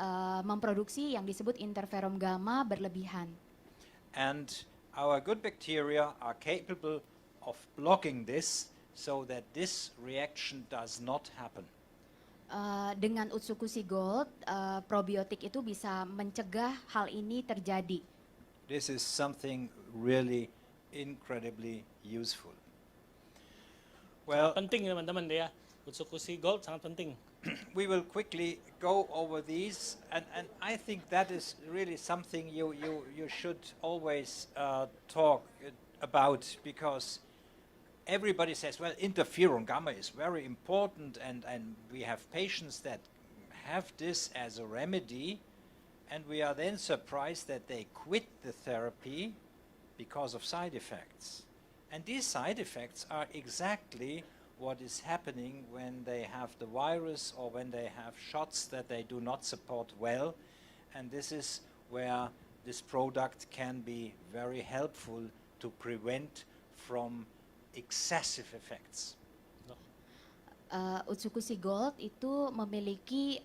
memproduksi yang disebut interferon gamma berlebihan. And our good bacteria are capable of blocking this so that this reaction does not happen. Dengan Utsukushi Gold, probiotik itu bisa mencegah hal ini terjadi. This is something really incredibly useful. Well, Penting teman-teman ya. Utsukushi Gold sangat penting. we will quickly go over these, and I think that is really something you should always talk about, because everybody says, well, interferon gamma is very important, and we have patients that have this as a remedy, and we are then surprised that they quit the therapy because of side effects. And these side effects are exactly what is happening when they have the virus or when they have shots that they do not support well. And this is where this product can be very helpful to prevent from excessive effects. Utsukushi Gold itu memiliki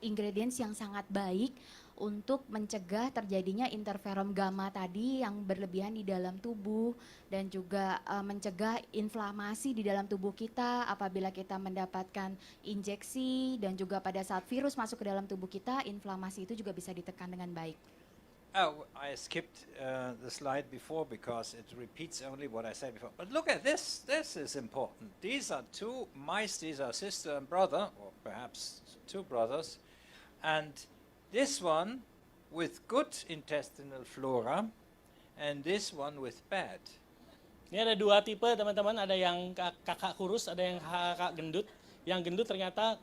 ingredients yang sangat baik untuk mencegah terjadinya interferon gamma tadi yang berlebihan di dalam tubuh, dan juga mencegah inflamasi di dalam tubuh kita apabila kita mendapatkan injeksi, dan juga pada saat virus masuk ke dalam tubuh kita, inflamasi itu juga bisa ditekan dengan baik. Oh, I skipped the slide before because it repeats only what I said before. But look at this. This is important. These are two mice. These are sister and brother, or perhaps two brothers. And this one with good intestinal flora, and this one with bad. Ini ada dua tipe teman-teman, ada yang kakak kurus, ada yang kakak gendut. Yang gendut ternyata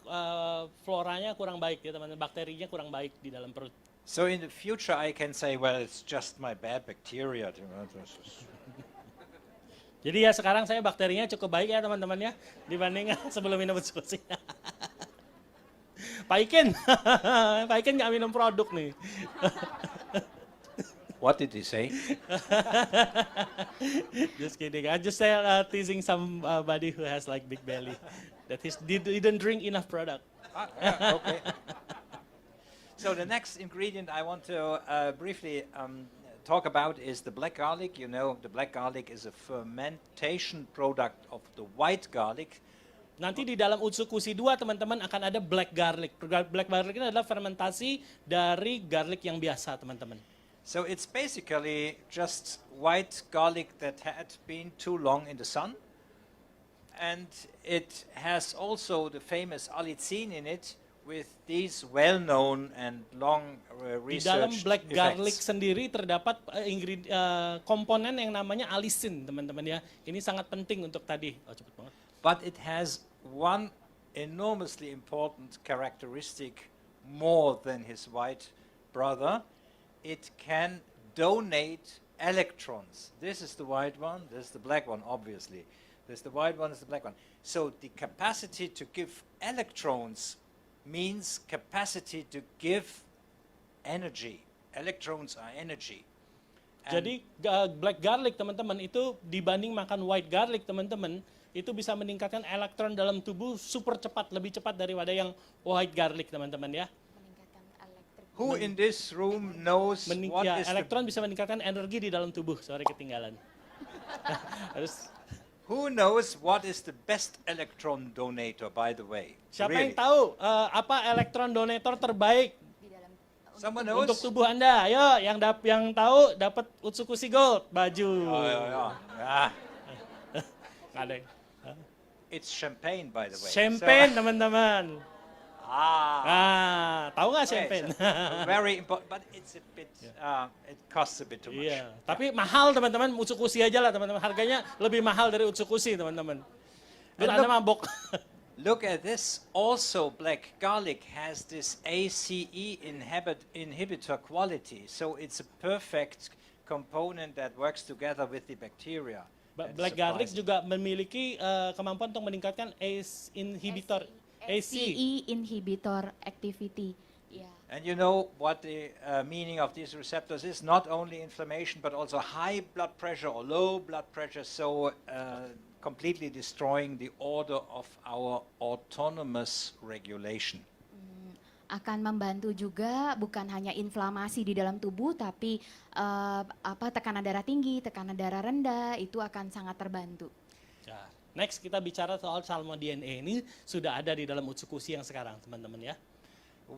floranya kurang baik ya teman-teman, bakterinya kurang baik di dalam perut. So in the future I can say, well, it's just my bad bacteria. Jadi ya sekarang saya bakterinya cukup baik ya teman-teman ya, dibanding sebelum minum Utsukushi. Pak Iken, Pak Iken nggak minum produk nih. What did he say? Just kidding. I just teasing somebody who has like big belly, that he didn't drink enough product. Yeah, okay. So the next ingredient I want to briefly talk about is the black garlic. You know, the black garlic is a fermentation product of the white garlic. Nanti di dalam Utsukushi 2 teman-teman akan ada black garlic. Black garlic ini adalah fermentasi dari garlic yang biasa teman-teman. So it's basically just white garlic that had been too long in the sun. And it has also the famous allicin in it, with these well-known and long Di dalam researched black garlic effects. sendiri terdapat komponen yang namanya allicin teman-teman ya. Ini sangat penting untuk tadi. Oh cepet banget. But it has one enormously important characteristic more than his white brother. It can donate electrons. This is the white one, this is the black one, obviously. This is the white one, this is the black one. So the capacity to give electrons means capacity to give energy. Electrons are energy. And Jadi black garlic teman-teman itu dibanding makan white garlic teman-teman, itu bisa meningkatkan elektron dalam tubuh super cepat, lebih cepat daripada yang white garlic teman-teman ya. Meningkatkan elektrik. who in this room knows what is elektron bisa meningkatkan energi di dalam tubuh. Sorry ketinggalan. Harus who knows what is the best electron donator, by the way? siapa Really? yang tahu apa elektron donator terbaik Di dalam Someone untuk knows? tubuh Anda? Ayo, yang tahu dapat Utsukushi Gold baju. Oh, yeah. Ah, Nggak ada yang- it's champagne, by the way. Champagne So, teman-teman. Tahu nggak okay, champagne? so very important, but it's a bit. It costs a bit too much. Iya, tapi mahal teman-teman, Utsukushi aja lah teman-teman. Harganya lebih mahal dari Utsukushi teman-teman. Biar Anda mabok. Look at this. Also, black garlic has this ACE inhibitor quality, so it's a perfect component that works together with the bacteria. That's Black garlic surprising. juga memiliki kemampuan untuk meningkatkan ACE inhibitor. ACE inhibitor activity. Ya. And you know what the meaning of these receptors is? Not only inflammation, but also high blood pressure or low blood pressure, so completely destroying the order of our autonomous regulation. Akan membantu juga bukan hanya inflamasi di dalam tubuh, tapi tekanan darah tinggi, tekanan darah rendah itu akan sangat terbantu. Next kita bicara soal Salmon DNA ini sudah ada di dalam Utsukushi yang sekarang teman-teman ya.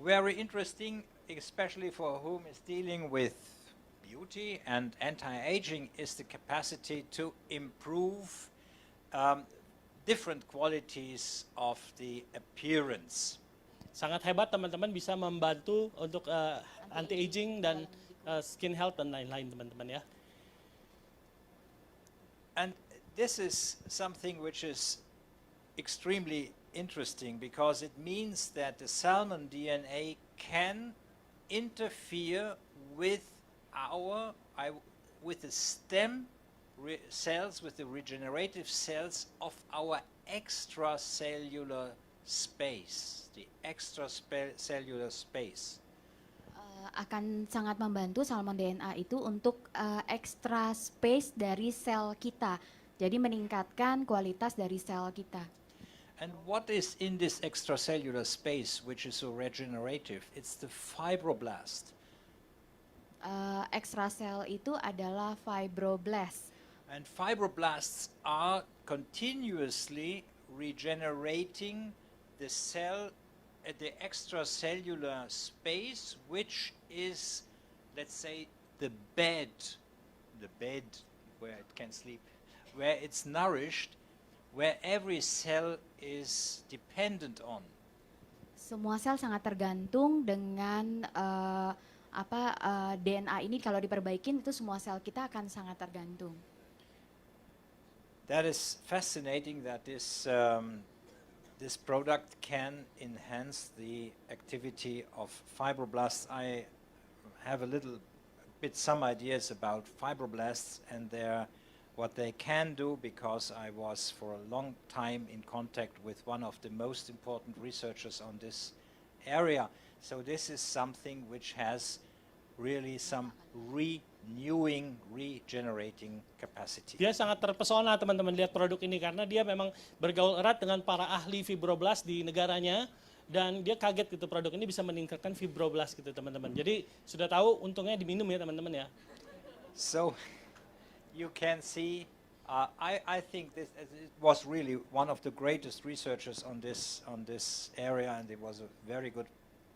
Very interesting, especially for whom is dealing with beauty and anti-aging, is the capacity to improve different qualities of the appearance. Sangat hebat teman-teman, bisa membantu untuk anti-aging dan skin health dan lain-lain teman-teman ya. And this is something which is extremely interesting because it means that the salmon DNA can interfere with with the stem cells, with the regenerative cells of our extracellular space, the extracellular space. Akan sangat membantu salmon DNA itu untuk extra space dari sel kita. Jadi meningkatkan kualitas dari sel kita. And what is in this extracellular space which is so regenerative? It's the fibroblast. Ekstrasel itu adalah fibroblast. And fibroblasts are continuously regenerating the cell at the extracellular space, which is, let's say, the bed where it can sleep, where it's nourished, where every cell is dependent on. Semua sel sangat tergantung dengan DNA ini kalau diperbaikin itu semua sel kita akan sangat tergantung. That is fascinating that this product can enhance the activity of fibroblasts. I have some ideas about fibroblasts and what they can do because I was for a long time in contact with one of the most important researchers on this area. So this is something which has really some regenerating capacity. Dia sangat terpesona teman-teman lihat produk ini karena dia memang bergaul erat dengan para ahli fibroblast di negaranya dan dia kaget gitu produk ini bisa meningkatkan fibroblast gitu teman-teman. Jadi sudah tahu untungnya diminum ya teman-teman ya. So you can see, I think it was really one of the greatest researchers on this area, and it was a very good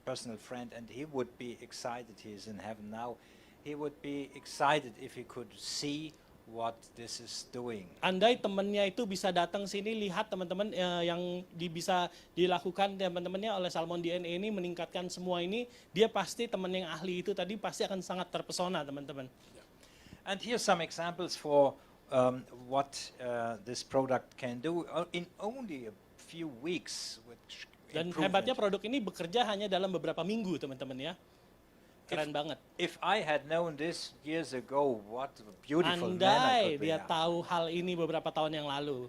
personal friend, and he would be excited. He is in heaven now. He would be excited if he could see what this is doing. Andai temannya itu bisa datang sini lihat teman-teman yang bisa dilakukan teman-temannya oleh Salmon DNA ini meningkatkan semua ini, dia pasti teman yang ahli itu tadi pasti akan sangat terpesona teman-teman. And here's some examples for what this product can do in only a few weeks. Dan hebatnya produk ini bekerja hanya dalam beberapa minggu teman-teman ya. Keren banget. If I had known this years ago, what a beautiful man I Andai could be. dia tahu hal ini beberapa tahun yang lalu,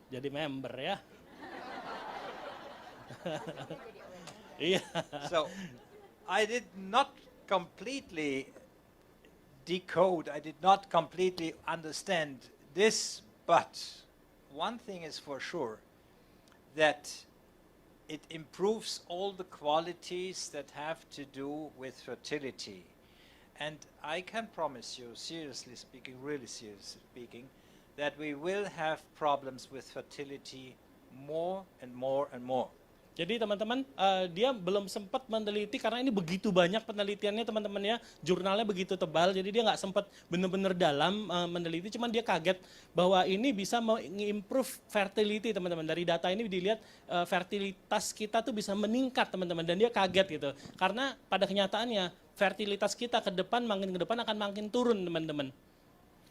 jadi member ya. Iya. So I did not completely decode, I did not completely understand this, but one thing is for sure, that it improves all the qualities that have to do with fertility. And I can promise you, seriously speaking, really seriously speaking, that we will have problems with fertility more and more and more. Jadi teman-teman, dia belum sempat meneliti karena ini begitu banyak penelitiannya teman-teman ya, jurnalnya begitu tebal, jadi dia nggak sempat benar-benar dalam meneliti, cuman dia kaget bahwa ini bisa mengimprove fertility teman-teman. Dari data ini dilihat fertilitas kita tuh bisa meningkat teman-teman, dan dia kaget gitu, karena pada kenyataannya fertilitas kita makin ke depan akan makin turun teman-teman.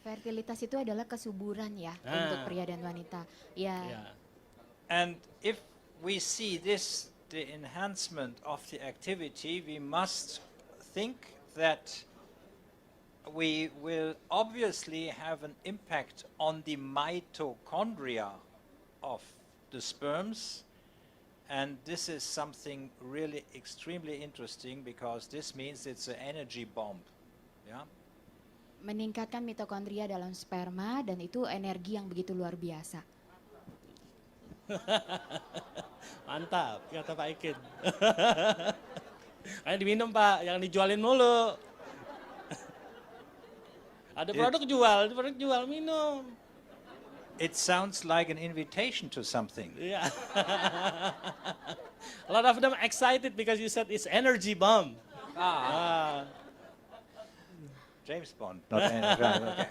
Fertilitas itu adalah kesuburan ya untuk pria dan wanita. Ya. And if we see the enhancement of the activity, we must think that we will obviously have an impact on the mitochondria of the sperms. And this is something really extremely interesting because this means it's an energy bomb. Yeah? Meningkatkan mitokondria dalam sperma dan itu energi yang begitu luar biasa. Mantap, kata Pak Ikin. Kayak diminum Pak, jangan dijualin mulu. Ada produk jual minum. It sounds like an invitation to something. Yeah. A lot of them excited because you said it's energy bomb. Ah. James Bond, not right, okay.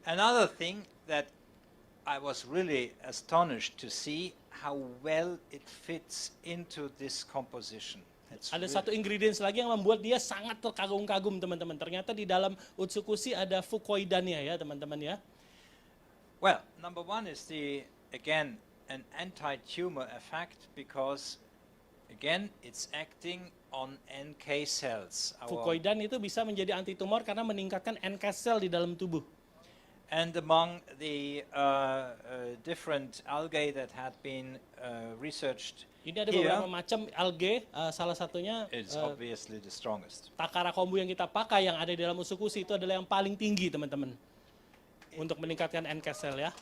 Another thing that I was really astonished to see how well it fits into this composition. It's Ada really- satu ingredients lagi yang membuat dia sangat terkagum-kagum teman-teman. Ternyata di dalam Utsukushi ada fukoidannya ya teman-teman ya. Well, number one is again, an anti-tumor effect because, again, it's acting on NK cells. Fukoidan itu bisa menjadi anti tumor karena meningkatkan NK cell di dalam tubuh. And among the different algae that had been researched Ini ada here, beberapa macam algae, salah satunya it's obviously the strongest. takara kombu yang kita pakai yang ada di dalam Utsukushi itu adalah yang paling tinggi teman-teman. Untuk meningkatkan NK cell ya.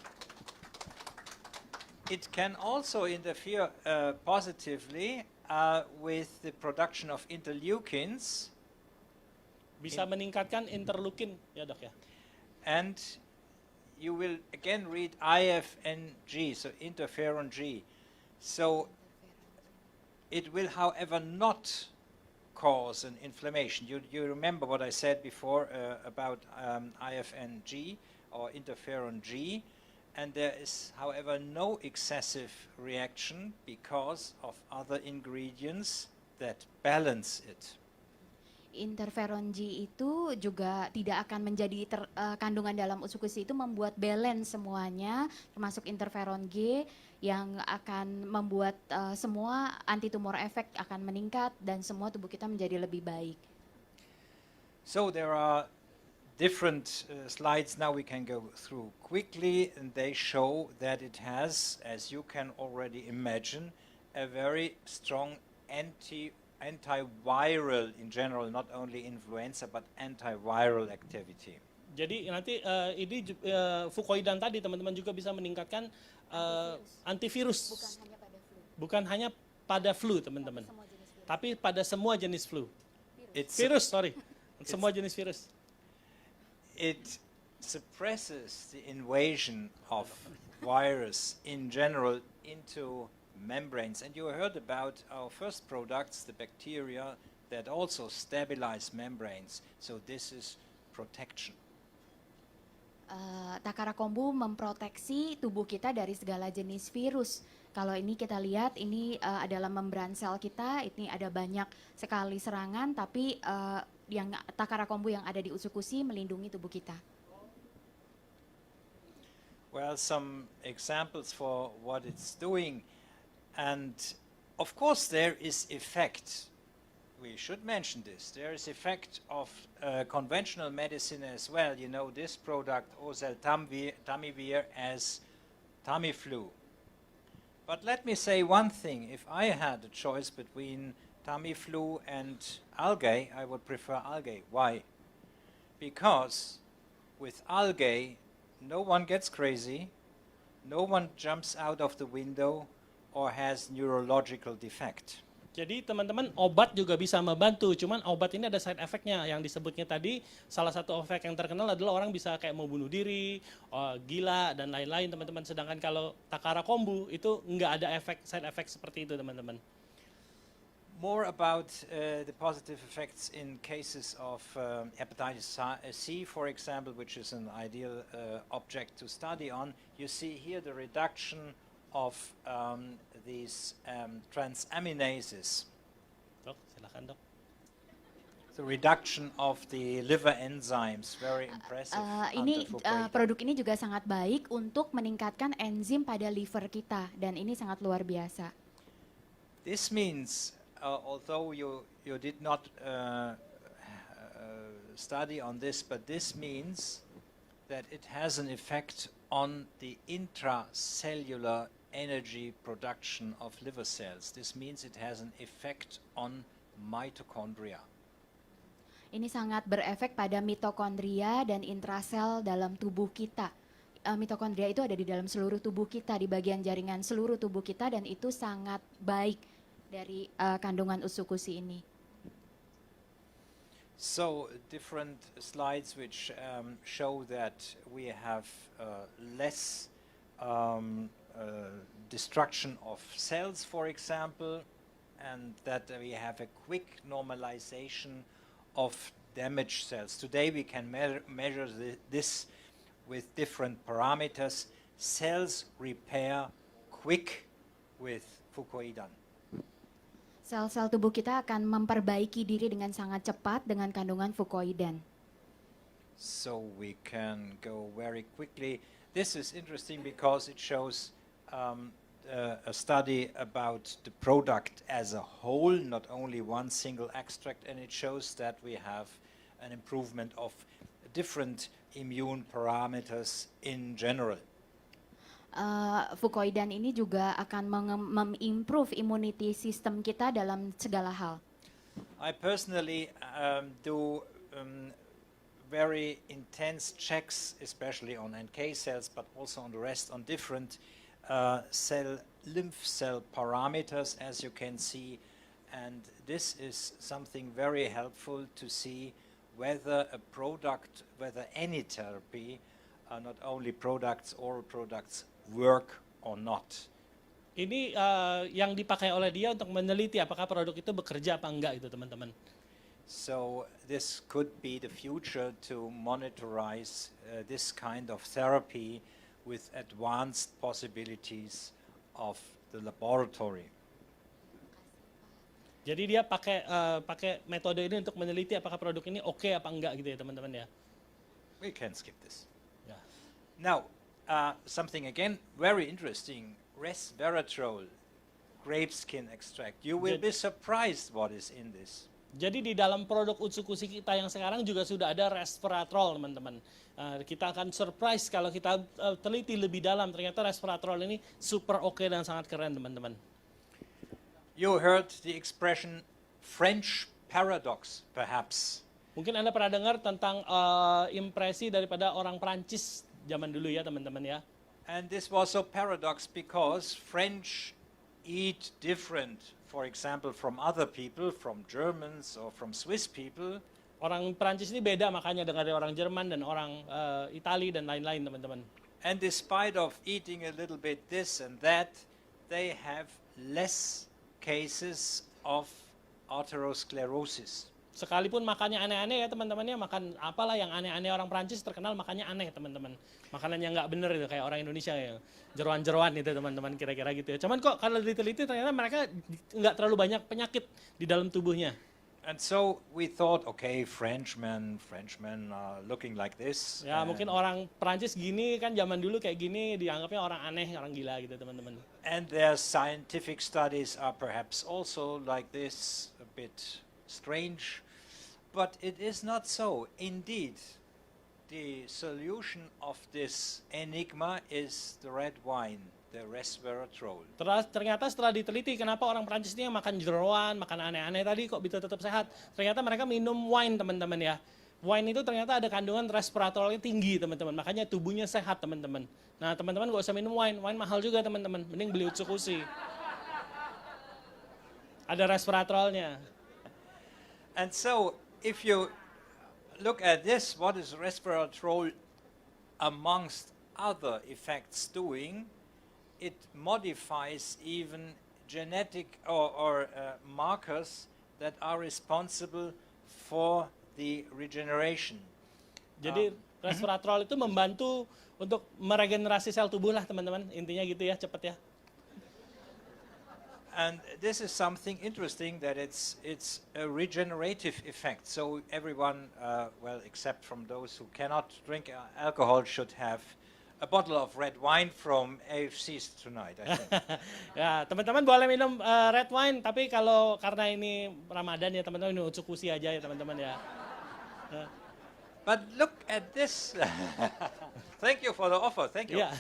It can also interfere positively with the production of interleukins, Bisa meningkatkan interleukin ya dok ya. and you will again read IFNG, so interferon G. So it will, however, not cause an inflammation. You remember what I said before about IFNG or interferon G, and there is, however, no excessive reaction because of other ingredients that balance it. Interferon G itu juga tidak akan menjadi kandungan dalam Utsukushi itu membuat balance semuanya, termasuk interferon G yang akan membuat semua antitumor efek akan meningkat dan semua tubuh kita menjadi lebih baik. So there are different slides now we can go through quickly, and they show that it has, as you can already imagine, a very strong antiviral in general, not only influenza but antiviral activity. Jadi nanti ini fukoidan tadi teman-teman juga bisa meningkatkan antivirus. Bukan hanya pada flu teman-teman. Tapi pada semua jenis flu. It's Virus, sorry. Semua jenis virus. it suppresses the invasion of virus in general into membranes. And you heard about our first products, the bacteria, that also stabilize membranes. So this is protection. Takara kombu memproteksi tubuh kita dari segala jenis virus. Kalau ini kita lihat, ini adalah membran sel kita, ini ada banyak sekali serangan, tapi yang takara kombu yang ada di Utsukushi melindungi tubuh kita. Well, some examples for what it's doing. And of course there is effect. We should mention this. There is effect of conventional medicine as well. You know this product, Oseltamivir, as Tamiflu. But let me say one thing. If I had a choice between Tamiflu and algae, I would prefer algae. Why? Because with algae, no one gets crazy, no one jumps out of the window or has neurological defect. Jadi teman-teman obat juga bisa membantu, cuman obat ini ada side effect-nya yang disebutnya tadi. Salah satu efek yang terkenal adalah orang bisa kayak mau bunuh diri, gila dan lain-lain teman-teman. Sedangkan kalau takara kombu itu nggak ada efek side effect seperti itu teman-teman. More about the positive effects in cases of hepatitis C, for example, which is an ideal object to study on. You see here the reduction of these transaminases, Dok, silakan dok. the reduction of the liver enzymes, very impressive. Ini under fucoidan. produk ini juga sangat baik untuk meningkatkan enzim pada liver kita dan ini sangat luar biasa. This means, although you did not study on this, but this means that it has an effect on the intracellular energy production of liver cells. This means it has an effect on mitochondria. Ini sangat berefek pada mitokondria dan intrasel dalam tubuh kita. Mitokondria itu ada di dalam seluruh tubuh kita, di bagian jaringan seluruh tubuh kita dan itu sangat baik dari kandungan Utsukushi ini. So different slides which show that we have less destruction of cells, for example, and that we have a quick normalization of damaged cells. Today we can measure this with different parameters. Cells repair quick with fucoidan. Sel-sel tubuh kita akan memperbaiki diri dengan sangat cepat dengan kandungan fukoidan. So we can go very quickly. This is interesting because it shows a study about the product as a whole, not only one single extract, and it shows that we have an improvement of different immune parameters in general. Fukoidan ini juga akan mengimprove immunity system kita dalam segala hal. I personally do very intense checks, especially on NK cells, but also on the rest, on different lymph cell parameters, as you can see. And this is something very helpful to see whether a product, whether any therapy, not only products, oral products, work or not. Ini yang dipakai oleh dia untuk meneliti apakah produk itu bekerja apa enggak gitu teman-teman. So this could be the future to monitorize this kind of therapy with advanced possibilities of the laboratory. Jadi dia pakai metode ini untuk meneliti apakah produk ini oke apa enggak gitu ya teman-teman ya. We can skip this. Ya. Now, something again very interesting, resveratrol, grape skin extract. You will be surprised what is in this. Jadi di dalam produk Utsukushi kita yang sekarang juga sudah ada resveratrol teman-teman. Kita akan surprise kalau kita teliti lebih dalam, ternyata resveratrol ini super oke dan sangat keren teman-teman. You heard the expression French paradox perhaps. Mungkin Anda pernah dengar tentang impresi daripada orang Prancis zaman dulu ya teman-teman ya. And this was a paradox because French eat different, for example, from other people, from Germans or from Swiss people. Orang Prancis ini beda makanya dengan orang Jerman dan orang Itali dan lain-lain teman-teman. And despite of eating a little bit this and that, they have less cases of atherosclerosis. Sekalipun makannya aneh-aneh ya teman-teman ya, makan apalah yang aneh-aneh orang Prancis terkenal makannya aneh teman-teman. Makanan yang nggak bener itu kayak orang Indonesia ya, jeroan-jeroan itu teman-teman kira-kira gitu ya. Cuman kok kalau diteliti ternyata mereka nggak terlalu banyak penyakit di dalam tubuhnya. And so we thought, okay, Frenchmen are looking like this. Ya mungkin orang Prancis gini kan zaman dulu kayak gini dianggapnya orang aneh, orang gila gitu teman-teman. And their scientific studies are perhaps also like this, a bit strange, but it is not so. Indeed, the solution of this enigma is the red wine, the resveratrol. Ternyata setelah diteliti kenapa orang Prancis ini yang makan jeroan, makan aneh-aneh tadi kok bisa tetap sehat. Ternyata mereka minum wine teman-teman ya. Wine itu ternyata ada kandungan resveratrolnya tinggi teman-teman, makanya tubuhnya sehat teman-teman. Nah teman-teman gak usah minum wine mahal juga teman-teman, mending beli Utsukushi. Ada resveratrolnya. And so, if you look at this, what is resveratrol amongst other effects doing? It modifies even genetic or markers that are responsible for the regeneration. Jadi resveratrol itu membantu untuk meregenerasi sel tubuh lah teman-teman, intinya gitu ya, cepet ya. And this is something interesting that it's a regenerative effect. So everyone, well, except from those who cannot drink alcohol, should have a bottle of red wine from AFC's tonight, I think. Ya, teman-teman boleh minum red wine, tapi kalau karena ini Ramadan ya teman-teman, ini Utsukushi aja ya teman-teman ya. But look at this. Thank you for the offer. Thank you. Yeah.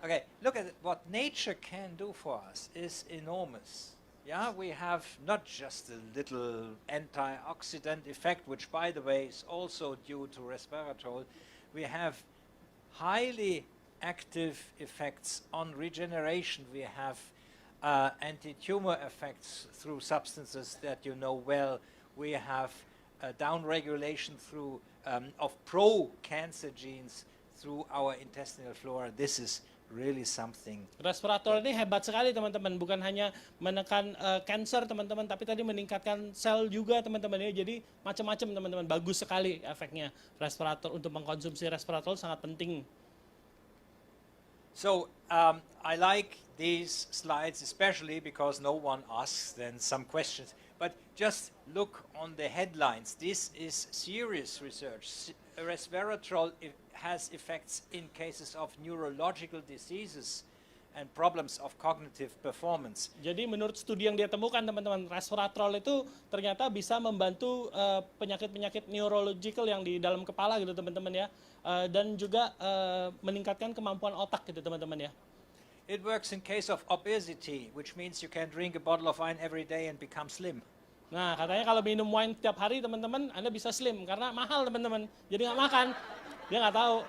Okay, look at what nature can do for us is enormous. Yeah, we have not just a little antioxidant effect, which by the way is also due to resveratrol. We have highly active effects on regeneration. We have anti-tumor effects through substances that you know well. We have downregulation through of pro-cancer genes through our intestinal flora. This is really something. Resveratrol ini hebat sekali teman-teman, bukan hanya menekan cancer teman-teman, tapi tadi meningkatkan sel juga teman-teman ya. Jadi macam-macam teman-teman, bagus sekali efeknya. Resveratrol, untuk mengkonsumsi resveratrol sangat penting. So I like these slides especially because no one asks then some questions. But just look on the headlines. This is serious research. Resveratrol has effects in cases of neurological diseases and problems of cognitive performance. Jadi menurut studi yang dia temukan teman-teman, resveratrol itu ternyata bisa membantu penyakit-penyakit neurological yang di dalam kepala gitu teman-teman ya. Dan juga meningkatkan kemampuan otak gitu teman-teman ya. It works in case of obesity, which means you can drink a bottle of wine every day and become slim. Nah, katanya kalau minum wine tiap hari teman-teman, Anda bisa slim karena mahal teman-teman. Jadi nggak makan, dia nggak tahu.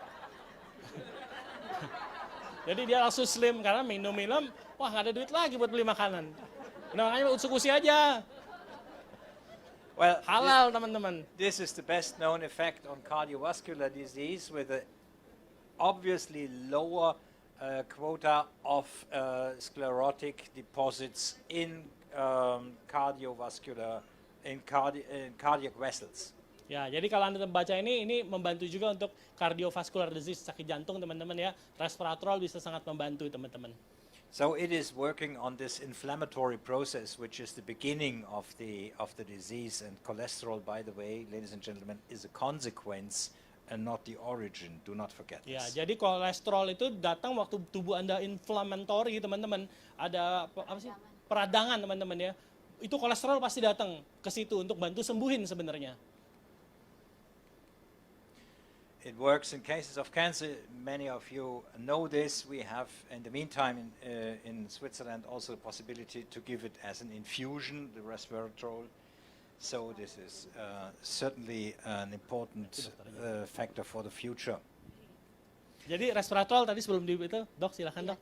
Jadi dia langsung slim karena minum-minum, wah nggak ada duit lagi buat beli makanan. Nah, makanya usus aja. Well, Halal teman-teman. this is the best known effect on cardiovascular disease with a obviously lower quota of sclerotic deposits in cardiac vessels. Ya, jadi kalau Anda baca ini membantu juga untuk cardiovascular disease, sakit jantung teman-teman ya. Resveratrol bisa sangat membantu teman-teman. So it is working on this inflammatory process, which is the beginning of the disease. And cholesterol, by the way, ladies and gentlemen, is a consequence and not the origin. Do not forget Ya, this. jadi kolesterol itu datang waktu tubuh Anda inflammatory teman-teman. Ada apa sih? Peradangan teman-teman ya. Itu kolesterol pasti datang ke situ untuk bantu sembuhin sebenarnya. It works in cases of cancer. Many of you know this. We have, in the meantime, in Switzerland, also the possibility to give it as an infusion, the resveratrol. So this is certainly an important factor for the future. Jadi resveratrol tadi sebelum itu, dok silakan dok.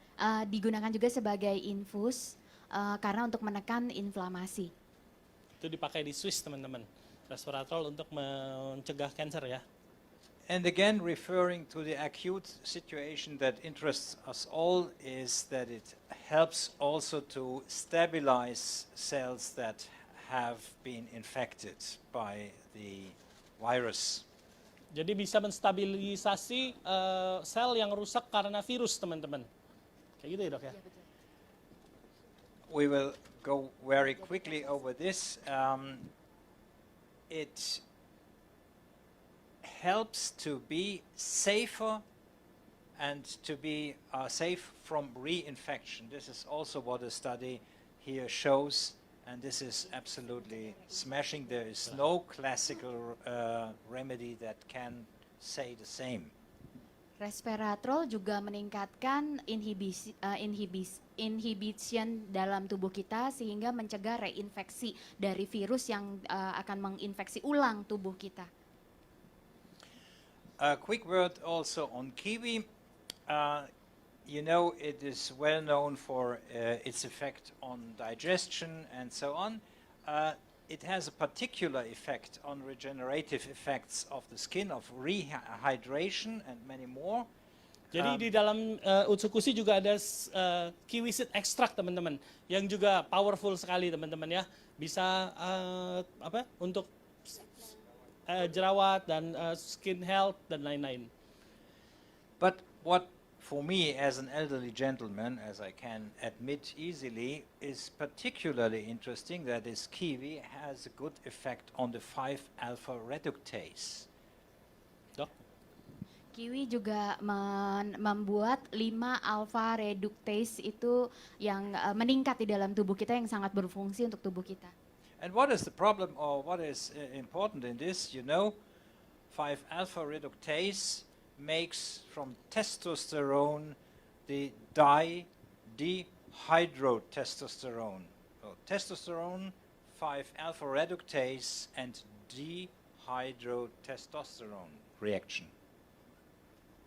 Digunakan juga sebagai infus karena untuk menekan inflamasi. Itu dipakai di Swiss teman-teman. Resveratrol untuk mencegah kanker ya. And again, referring to the acute situation that interests us all is that it helps also to stabilize cells that have been infected by the virus. Jadi bisa menstabilisasi sel yang rusak karena virus teman-teman. Kayak gitu ya dok ya. We will go very quickly over this. It helps to be safer and to be safe from reinfection. This is also what the study here shows, and this is absolutely smashing. There is no classical remedy that can say the same. Resveratrol juga meningkatkan inhibition dalam tubuh kita sehingga mencegah reinfeksi dari virus yang akan menginfeksi ulang tubuh kita. A quick word also on kiwi. You know, it is well known for its effect on digestion and so on. It has a particular effect on regenerative effects of the skin, of rehydration and many more. Jadi di dalam Utsukushi juga ada kiwi seed extract teman-teman, yang juga powerful sekali teman-teman ya. Bisa untuk jerawat dan skin health dan lain-lain. But what for me as an elderly gentleman, as I can admit easily, is particularly interesting that this kiwi has a good effect on the 5-alpha reductase. Dok? Kiwi juga membuat 5-alpha reductase itu yang meningkat di dalam tubuh kita yang sangat berfungsi untuk tubuh kita. And what is the problem, or what is important in this? You know, 5-alpha reductase makes from testosterone the dihydrotestosterone. So testosterone, 5-alpha reductase, and dihydrotestosterone reaction.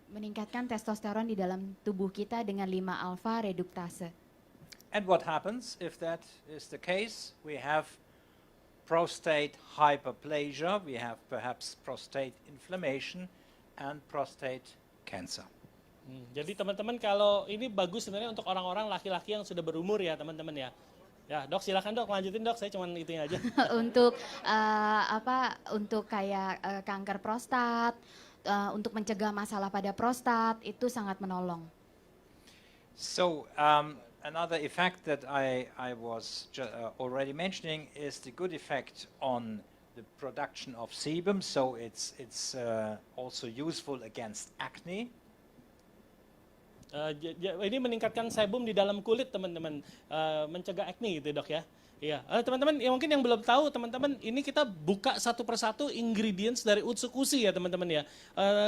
Meningkatkan testosteron di dalam tubuh kita dengan 5-alpha reductase. And what happens if that is the case? We have prostate hyperplasia, we have perhaps prostate inflammation, and prostate cancer. Jadi teman-teman kalau ini bagus sebenarnya untuk orang-orang laki-laki yang sudah berumur ya teman-teman ya. Ya dok silakan dok lanjutin dok, saya cuma itunya aja. Untuk untuk kayak kanker prostat, untuk mencegah masalah pada prostat itu sangat menolong. So another effect that I was already mentioning is the good effect on the production of sebum. So it's also useful against acne. Ini meningkatkan sebum di dalam kulit teman-teman, mencegah acne gitu dok ya. Iya, teman-teman yang mungkin yang belum tahu teman-teman, ini kita buka satu persatu ingredients dari Utsukushi ya teman-teman ya.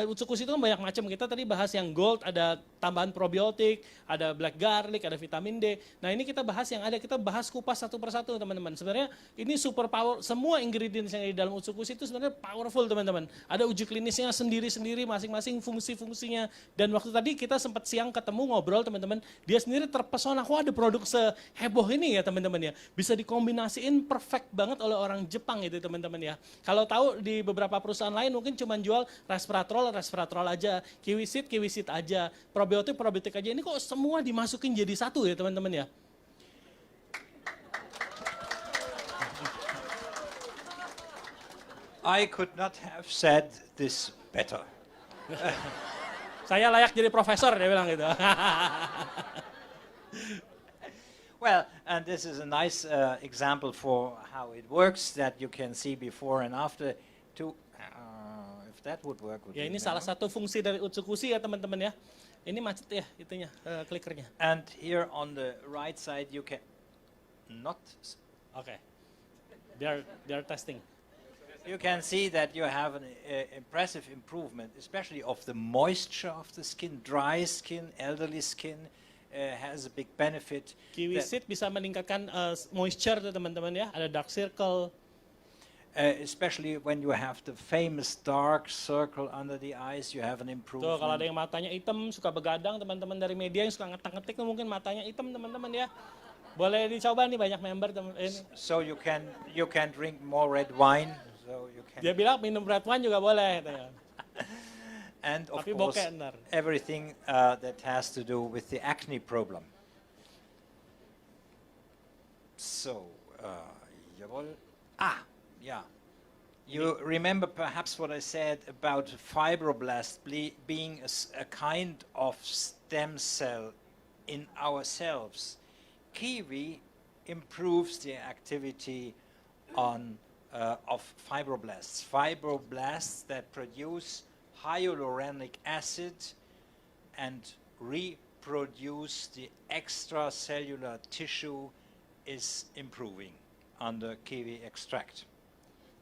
Utsukushi itu kan banyak macam, kita tadi bahas yang gold, ada tambahan probiotik, ada black garlic, ada vitamin D. Nah ini kita bahas yang ada, kita bahas kupas satu persatu teman-teman. Sebenarnya ini super power, semua ingredients yang ada di dalam Utsukushi itu sebenarnya powerful teman-teman. Ada uji klinisnya sendiri-sendiri, masing-masing fungsi-fungsinya. Dan waktu tadi kita sempat siang ketemu ngobrol teman-teman, dia sendiri terpesona, kok ada produk seheboh ini ya teman-teman ya. Bisa dikombinasiin perfect banget oleh orang Jepang itu teman-teman ya. Kalau tahu di beberapa perusahaan lain mungkin cuma jual resveratrol aja, kiwisit aja, probiotik aja. Ini kok semua dimasukin jadi satu ya teman-teman ya. I could not have said this better. Saya layak jadi profesor dia bilang gitu. Well, and this is a nice example for how it works that you can see before and after. If that would work. Ya ini salah satu fungsi dari Utsukushi ya teman-teman ya. Ini macet ya itunya, klikernya. And here on the right side you can not. Okay. They are testing. You can see that you have an impressive improvement, especially of the moisture of the skin. Dry skin, elderly skin has a big benefit. Kiwisit bisa meningkatkan moisture tuh teman-teman ya. Ada dark circle. Especially when you have the famous dark circle under the eyes, you have an improvement. Tuh kalau ada yang matanya hitam, suka begadang, teman-teman dari media yang suka ngetik-ngetik tuh mungkin matanya hitam teman-teman ya. Boleh dicoba nih banyak member teman ini. So you can drink more red wine. So you can. Dia bilang minum red wine juga boleh. Gitu ya. And of Tapi course, bokeh ntar. everything that has to do with the acne problem. So, jawohl. Yeah. You remember perhaps what I said about fibroblast being a kind of stem cell in ourselves. Kiwi improves the activity of fibroblasts. Fibroblasts that produce hyaluronic acid and reproduce the extracellular tissue is improving under kiwi extract.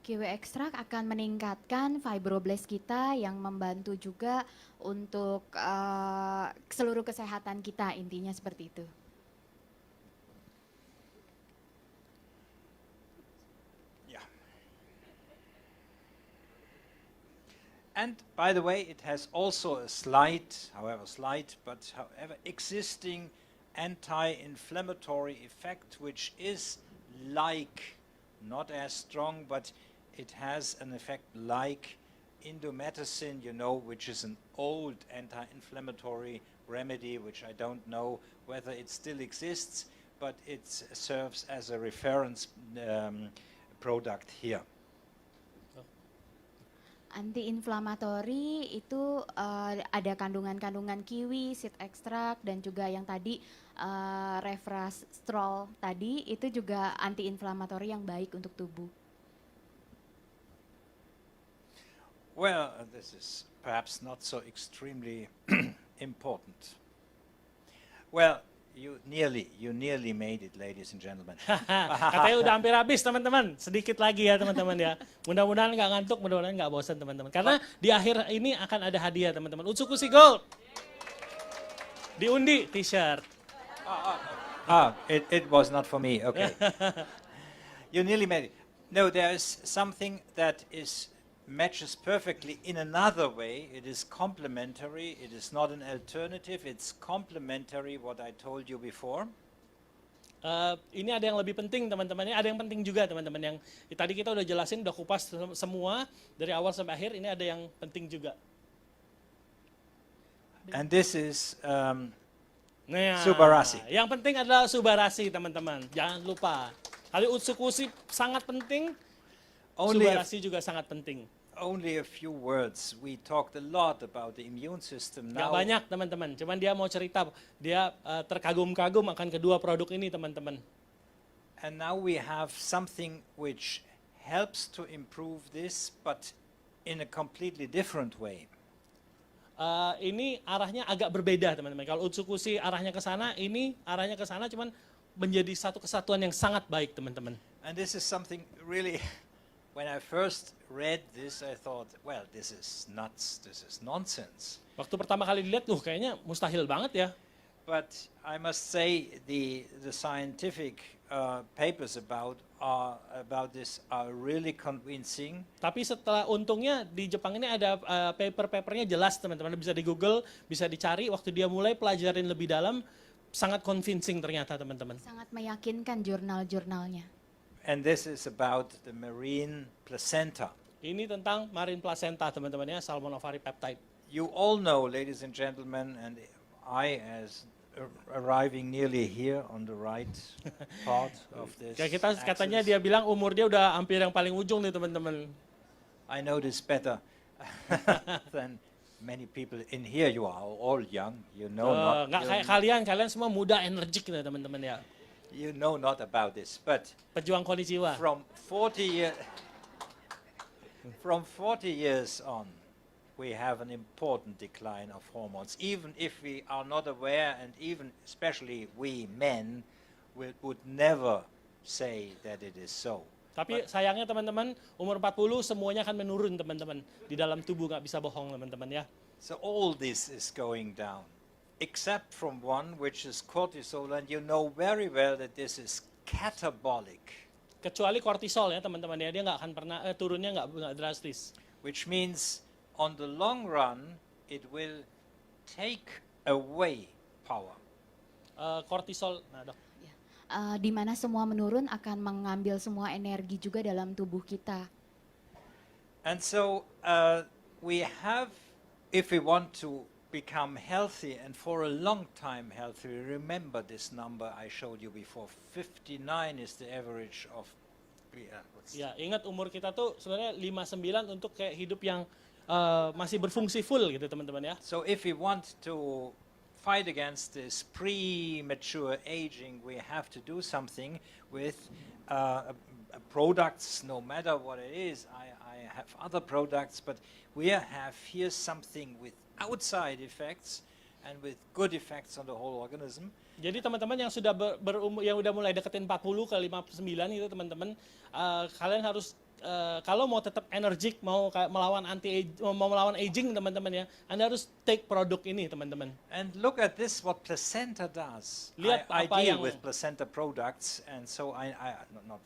Kiwi ekstrak akan meningkatkan fibroblast kita yang membantu juga untuk seluruh kesehatan kita, intinya seperti itu. And by the way, it has also a slight, however existing anti-inflammatory effect, which is like, not as strong, but it has an effect like indomethacin, which is an old anti-inflammatory remedy, which I don't know whether it still exists, but it serves as a reference product here. Anti-inflamatori itu ada kandungan-kandungan kiwi, seed extract, dan juga yang tadi resveratrol tadi itu juga anti-inflamatori yang baik untuk tubuh. Well, this is perhaps not so extremely important. Well, you nearly made it, ladies and gentlemen. Katanya udah hampir habis teman-teman, sedikit lagi ya teman-teman ya. Mudah-mudahan nggak ngantuk, mudah-mudahan nggak bosan teman-teman. Karena di akhir ini akan ada hadiah teman-teman. Utsukushi Gold. Diundi t-shirt. It was not for me, okay. You nearly made it. No, there's something that matches perfectly in another way. It is complementary. It is not an alternative. It's complementary what I told you before. Ini ada yang lebih penting teman-teman, ini ada yang penting juga teman-teman, yang tadi kita udah jelasin, udah kupas semua dari awal sampai akhir, ini ada yang penting juga. And this is Nah, Subarasi. yang penting adalah Subarasi teman-teman, jangan lupa. Kali Utsukushi sangat penting, only Subarasi juga sangat penting. only a few words. We talked a lot about the immune system. Nggak Now, banyak teman-teman, cuman dia mau cerita, dia terkagum-kagum akan kedua produk ini teman-teman. and now we have something which helps to improve this, but in a completely different way. Ini arahnya agak berbeda teman-teman. Kalau Utsukushi arahnya ke sana, ini arahnya ke sana, cuman menjadi satu kesatuan yang sangat baik teman-teman. And this is something really, when I first read this, I thought, well, this is nuts, this is nonsense. Waktu pertama kali dilihat, kayaknya mustahil banget ya. But I must say the scientific papers about this are really convincing. Tapi setelah untungnya di Jepang ini ada paper-papernya jelas teman-teman, bisa di Google, bisa dicari. Waktu dia mulai pelajarin lebih dalam, sangat convincing ternyata teman-teman. Sangat meyakinkan jurnal-jurnalnya. And this is about the marine placenta. Ini tentang marine placenta teman-teman ya, salmon ovary peptide. You all know, ladies and gentlemen, and I as arriving nearly here on the right part of this Kayak kita katanya axis, dia bilang umur dia udah hampir yang paling ujung nih teman-teman. I know this better than many people in here. You are all young, you know Nggak kayak kalian semua muda, energik nih teman-teman ya. you know not about this, but Pejuang konnichiwa. from 40 years on, we have an important decline of hormones. Even if we are not aware, and even especially we men would never say that it is so. Tapi sayangnya teman-teman, umur 40 semuanya akan menurun teman-teman. Di dalam tubuh nggak bisa bohong teman-teman ya. So all this is going down, except from one, which is cortisol, and you know very well that this is catabolic, Kecuali kortisol ya teman-teman ya, dia nggak akan pernah turunnya nggak drastis. which means on the long run, it will take away power. Kortisol, nah dok. Di mana semua menurun akan mengambil semua energi juga dalam tubuh kita. And so we have, if we want to become healthy and for a long time healthy, remember this number I showed you before, 59 is the average of, Ya, ingat umur kita tuh sebenarnya 59 untuk kayak hidup yang masih berfungsi full gitu teman-teman ya. So if we want to fight against this premature aging, we have to do something with products, no matter what it is. I have other products, but we have here something with outside effects and with good effects on the whole organism. Jadi teman-teman yang sudah berumur, yang udah mulai deketin 40 ke 59 itu teman-teman, kalian harus kalau mau tetap energik, mau melawan aging teman-teman ya, Anda harus take produk ini teman-teman. And look at this, what placenta does. Lihat I apa deal yang- with placenta products, and so I not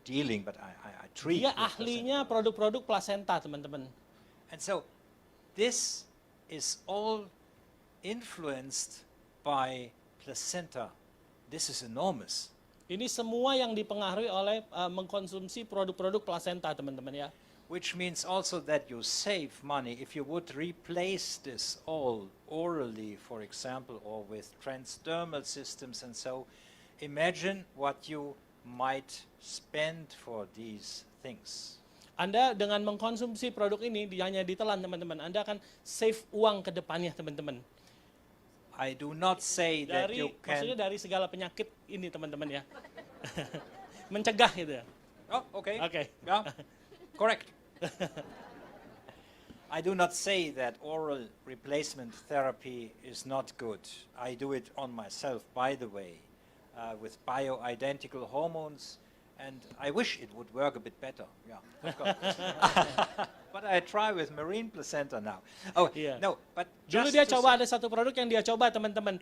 dealing, but I treat. Dia with placenta. ahlinya produk-produk plasenta teman-teman. And so this is all influenced by placenta. This is enormous. Ini semua yang dipengaruhi oleh mengkonsumsi produk-produk plasenta teman-teman ya. Which means also that you save money if you would replace this all orally, for example, or with transdermal systems. And so imagine what you might spend for these things. Anda dengan mengkonsumsi produk ini hanya ditelan teman-teman, Anda akan save uang ke depannya teman-teman. I do not say that you Maksudnya can. dari segala penyakit ini teman-teman ya. Mencegah gitu ya. Oh, okay. Oke. Yeah, correct. I do not say that oral replacement therapy is not good. I do it on myself, by the way, with bioidentical hormones, and I wish it would work a bit better. Yeah, of course. But I try with marine placenta now. Oh, Iya. no, but Dulu just dia to coba, ada satu produk yang dia coba teman-teman,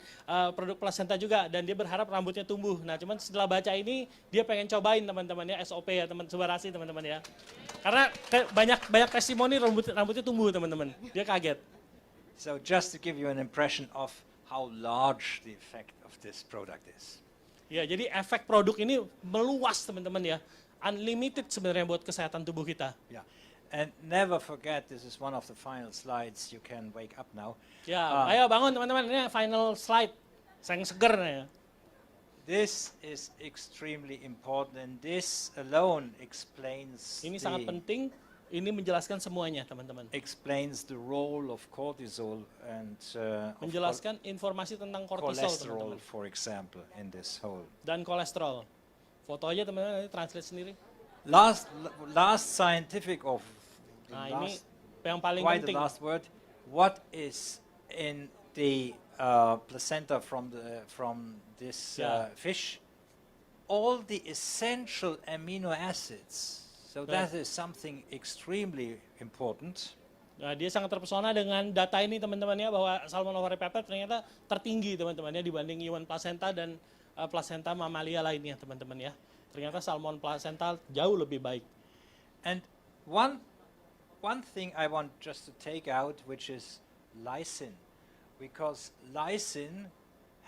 produk plasenta juga, dan dia berharap rambutnya tumbuh. Nah cuman setelah baca ini, dia pengen cobain teman-teman ya, SOP ya, Subarasi teman-teman ya. Karena banyak testimoni rambutnya tumbuh teman-teman, dia kaget. So just to give you an impression of how large the effect of this product is. Ya, jadi efek produk ini meluas teman-teman ya. Unlimited sebenarnya buat kesehatan tubuh kita. Yeah. And never forget, this is one of the final slides. You can wake up now. Ya, ayo bangun teman-teman. Ini final slide. Sayang seger nih ya. This is extremely important, and this alone explains Ini sangat penting. Ini menjelaskan semuanya teman-teman. explains the role of cortisol and of Menjelaskan informasi tentang kortisol cholesterol, teman-teman. for example, in this whole. Dan kolesterol. Foto aja teman-teman, nanti translate sendiri. Last scientific of the Nah ini last, yang paling quite penting. the last word. What is in the placenta from this Yeah. fish? All the essential amino acids. So Right. that is something extremely important. Nah, dia sangat terpesona dengan data ini teman-teman ya, bahwa salmon oviparipet ternyata tertinggi teman-teman ya dibanding iwan placenta dan placenta mamalia lainnya teman-teman ya. Ternyata salmon placenta jauh lebih baik. And one thing I want just to take out, which is lysine, because lysine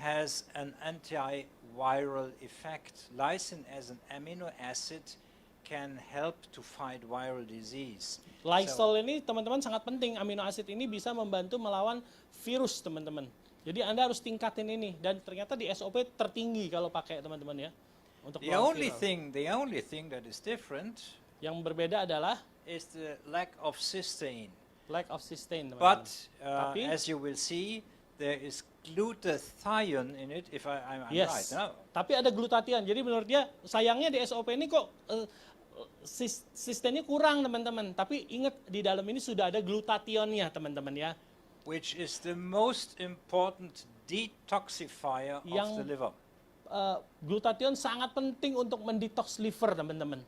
has an antiviral effect. Lysine as an amino acid can help to fight viral disease. Lysol ini teman-teman sangat penting, amino asid ini bisa membantu melawan virus teman-teman. Jadi Anda harus tingkatin ini dan ternyata di SOP tertinggi kalau pakai teman-teman ya. Untuk The melawan only viral. thing that is different Yang berbeda adalah is the lack of cysteine. lack of cysteine teman-teman. But Tapi- as you will see, there is glutathione in it, if I'm Yes. right. No? Tapi ada glutathione. Jadi menurut dia sayangnya di SOP ini kok sistemnya kurang teman-teman. Tapi ingat di dalam ini sudah ada glutathione-nya teman-teman ya. Which is the most important detoxifier of Yang- the liver. Glutathione sangat penting untuk mendetoks liver teman-teman.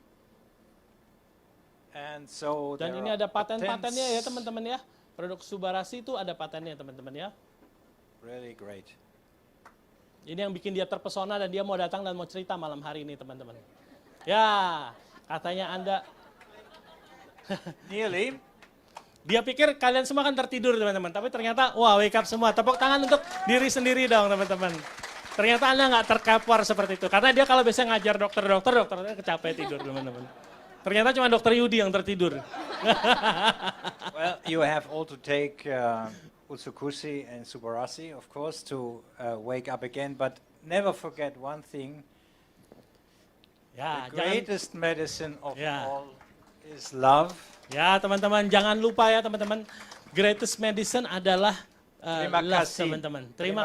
And so Dan there ini are ada paten-patennya ya patents. teman-teman ya. Produk Subarasi itu ada patennya teman-teman ya. Really great. Ini yang bikin dia terpesona dan dia mau datang dan mau cerita malam hari ini teman-teman. Ya, katanya Anda, Nearly. dia pikir kalian semua kan tertidur teman-teman. Tapi ternyata, wah wake up semua. Tepuk tangan untuk diri sendiri dong teman-teman. Ternyata Anda nggak terkapar seperti itu. Karena dia kalau biasa ngajar dokternya kecapai tidur teman-teman. Ternyata cuma dokter Yudi yang tertidur. Well, you have all to take Utsukushi and Subarasi, of course, to wake up again. But never forget one thing. Ya, The greatest medicine of Yeah. all is love. Ya teman-teman, jangan lupa ya teman-teman, greatest medicine adalah Terima love kasih. teman-teman. Terima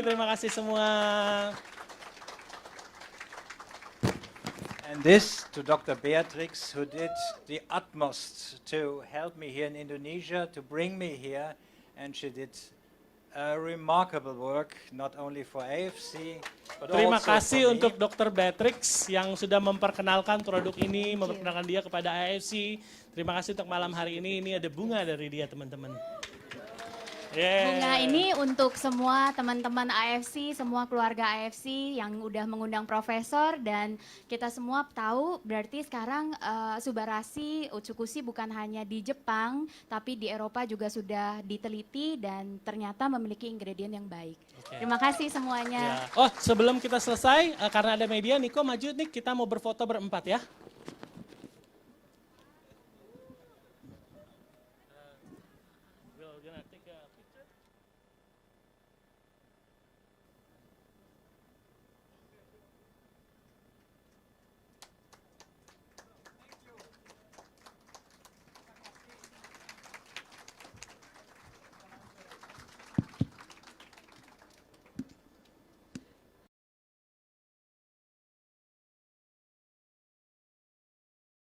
Terima kasih semua. And this to Dr. Beatrix, who did the utmost to help me here in Indonesia, to bring me here. And she did a remarkable work, not only for AFC, but Terima also kasih for me. untuk Dr. Beatrix yang sudah memperkenalkan produk ini, memperkenalkan dia kepada AFC. Terima kasih untuk malam hari ini ada bunga dari dia teman-teman. Yeah. Bunga ini untuk semua teman-teman AFC, semua keluarga AFC yang udah mengundang profesor, dan kita semua tahu berarti sekarang Subarasi Utsukushi bukan hanya di Jepang, tapi di Eropa juga sudah diteliti dan ternyata memiliki ingredient yang baik. Oke. Terima kasih semuanya. Ya. Oh, sebelum kita selesai, karena ada media, Niko maju nih, kita mau berfoto berempat ya. We're gonna take a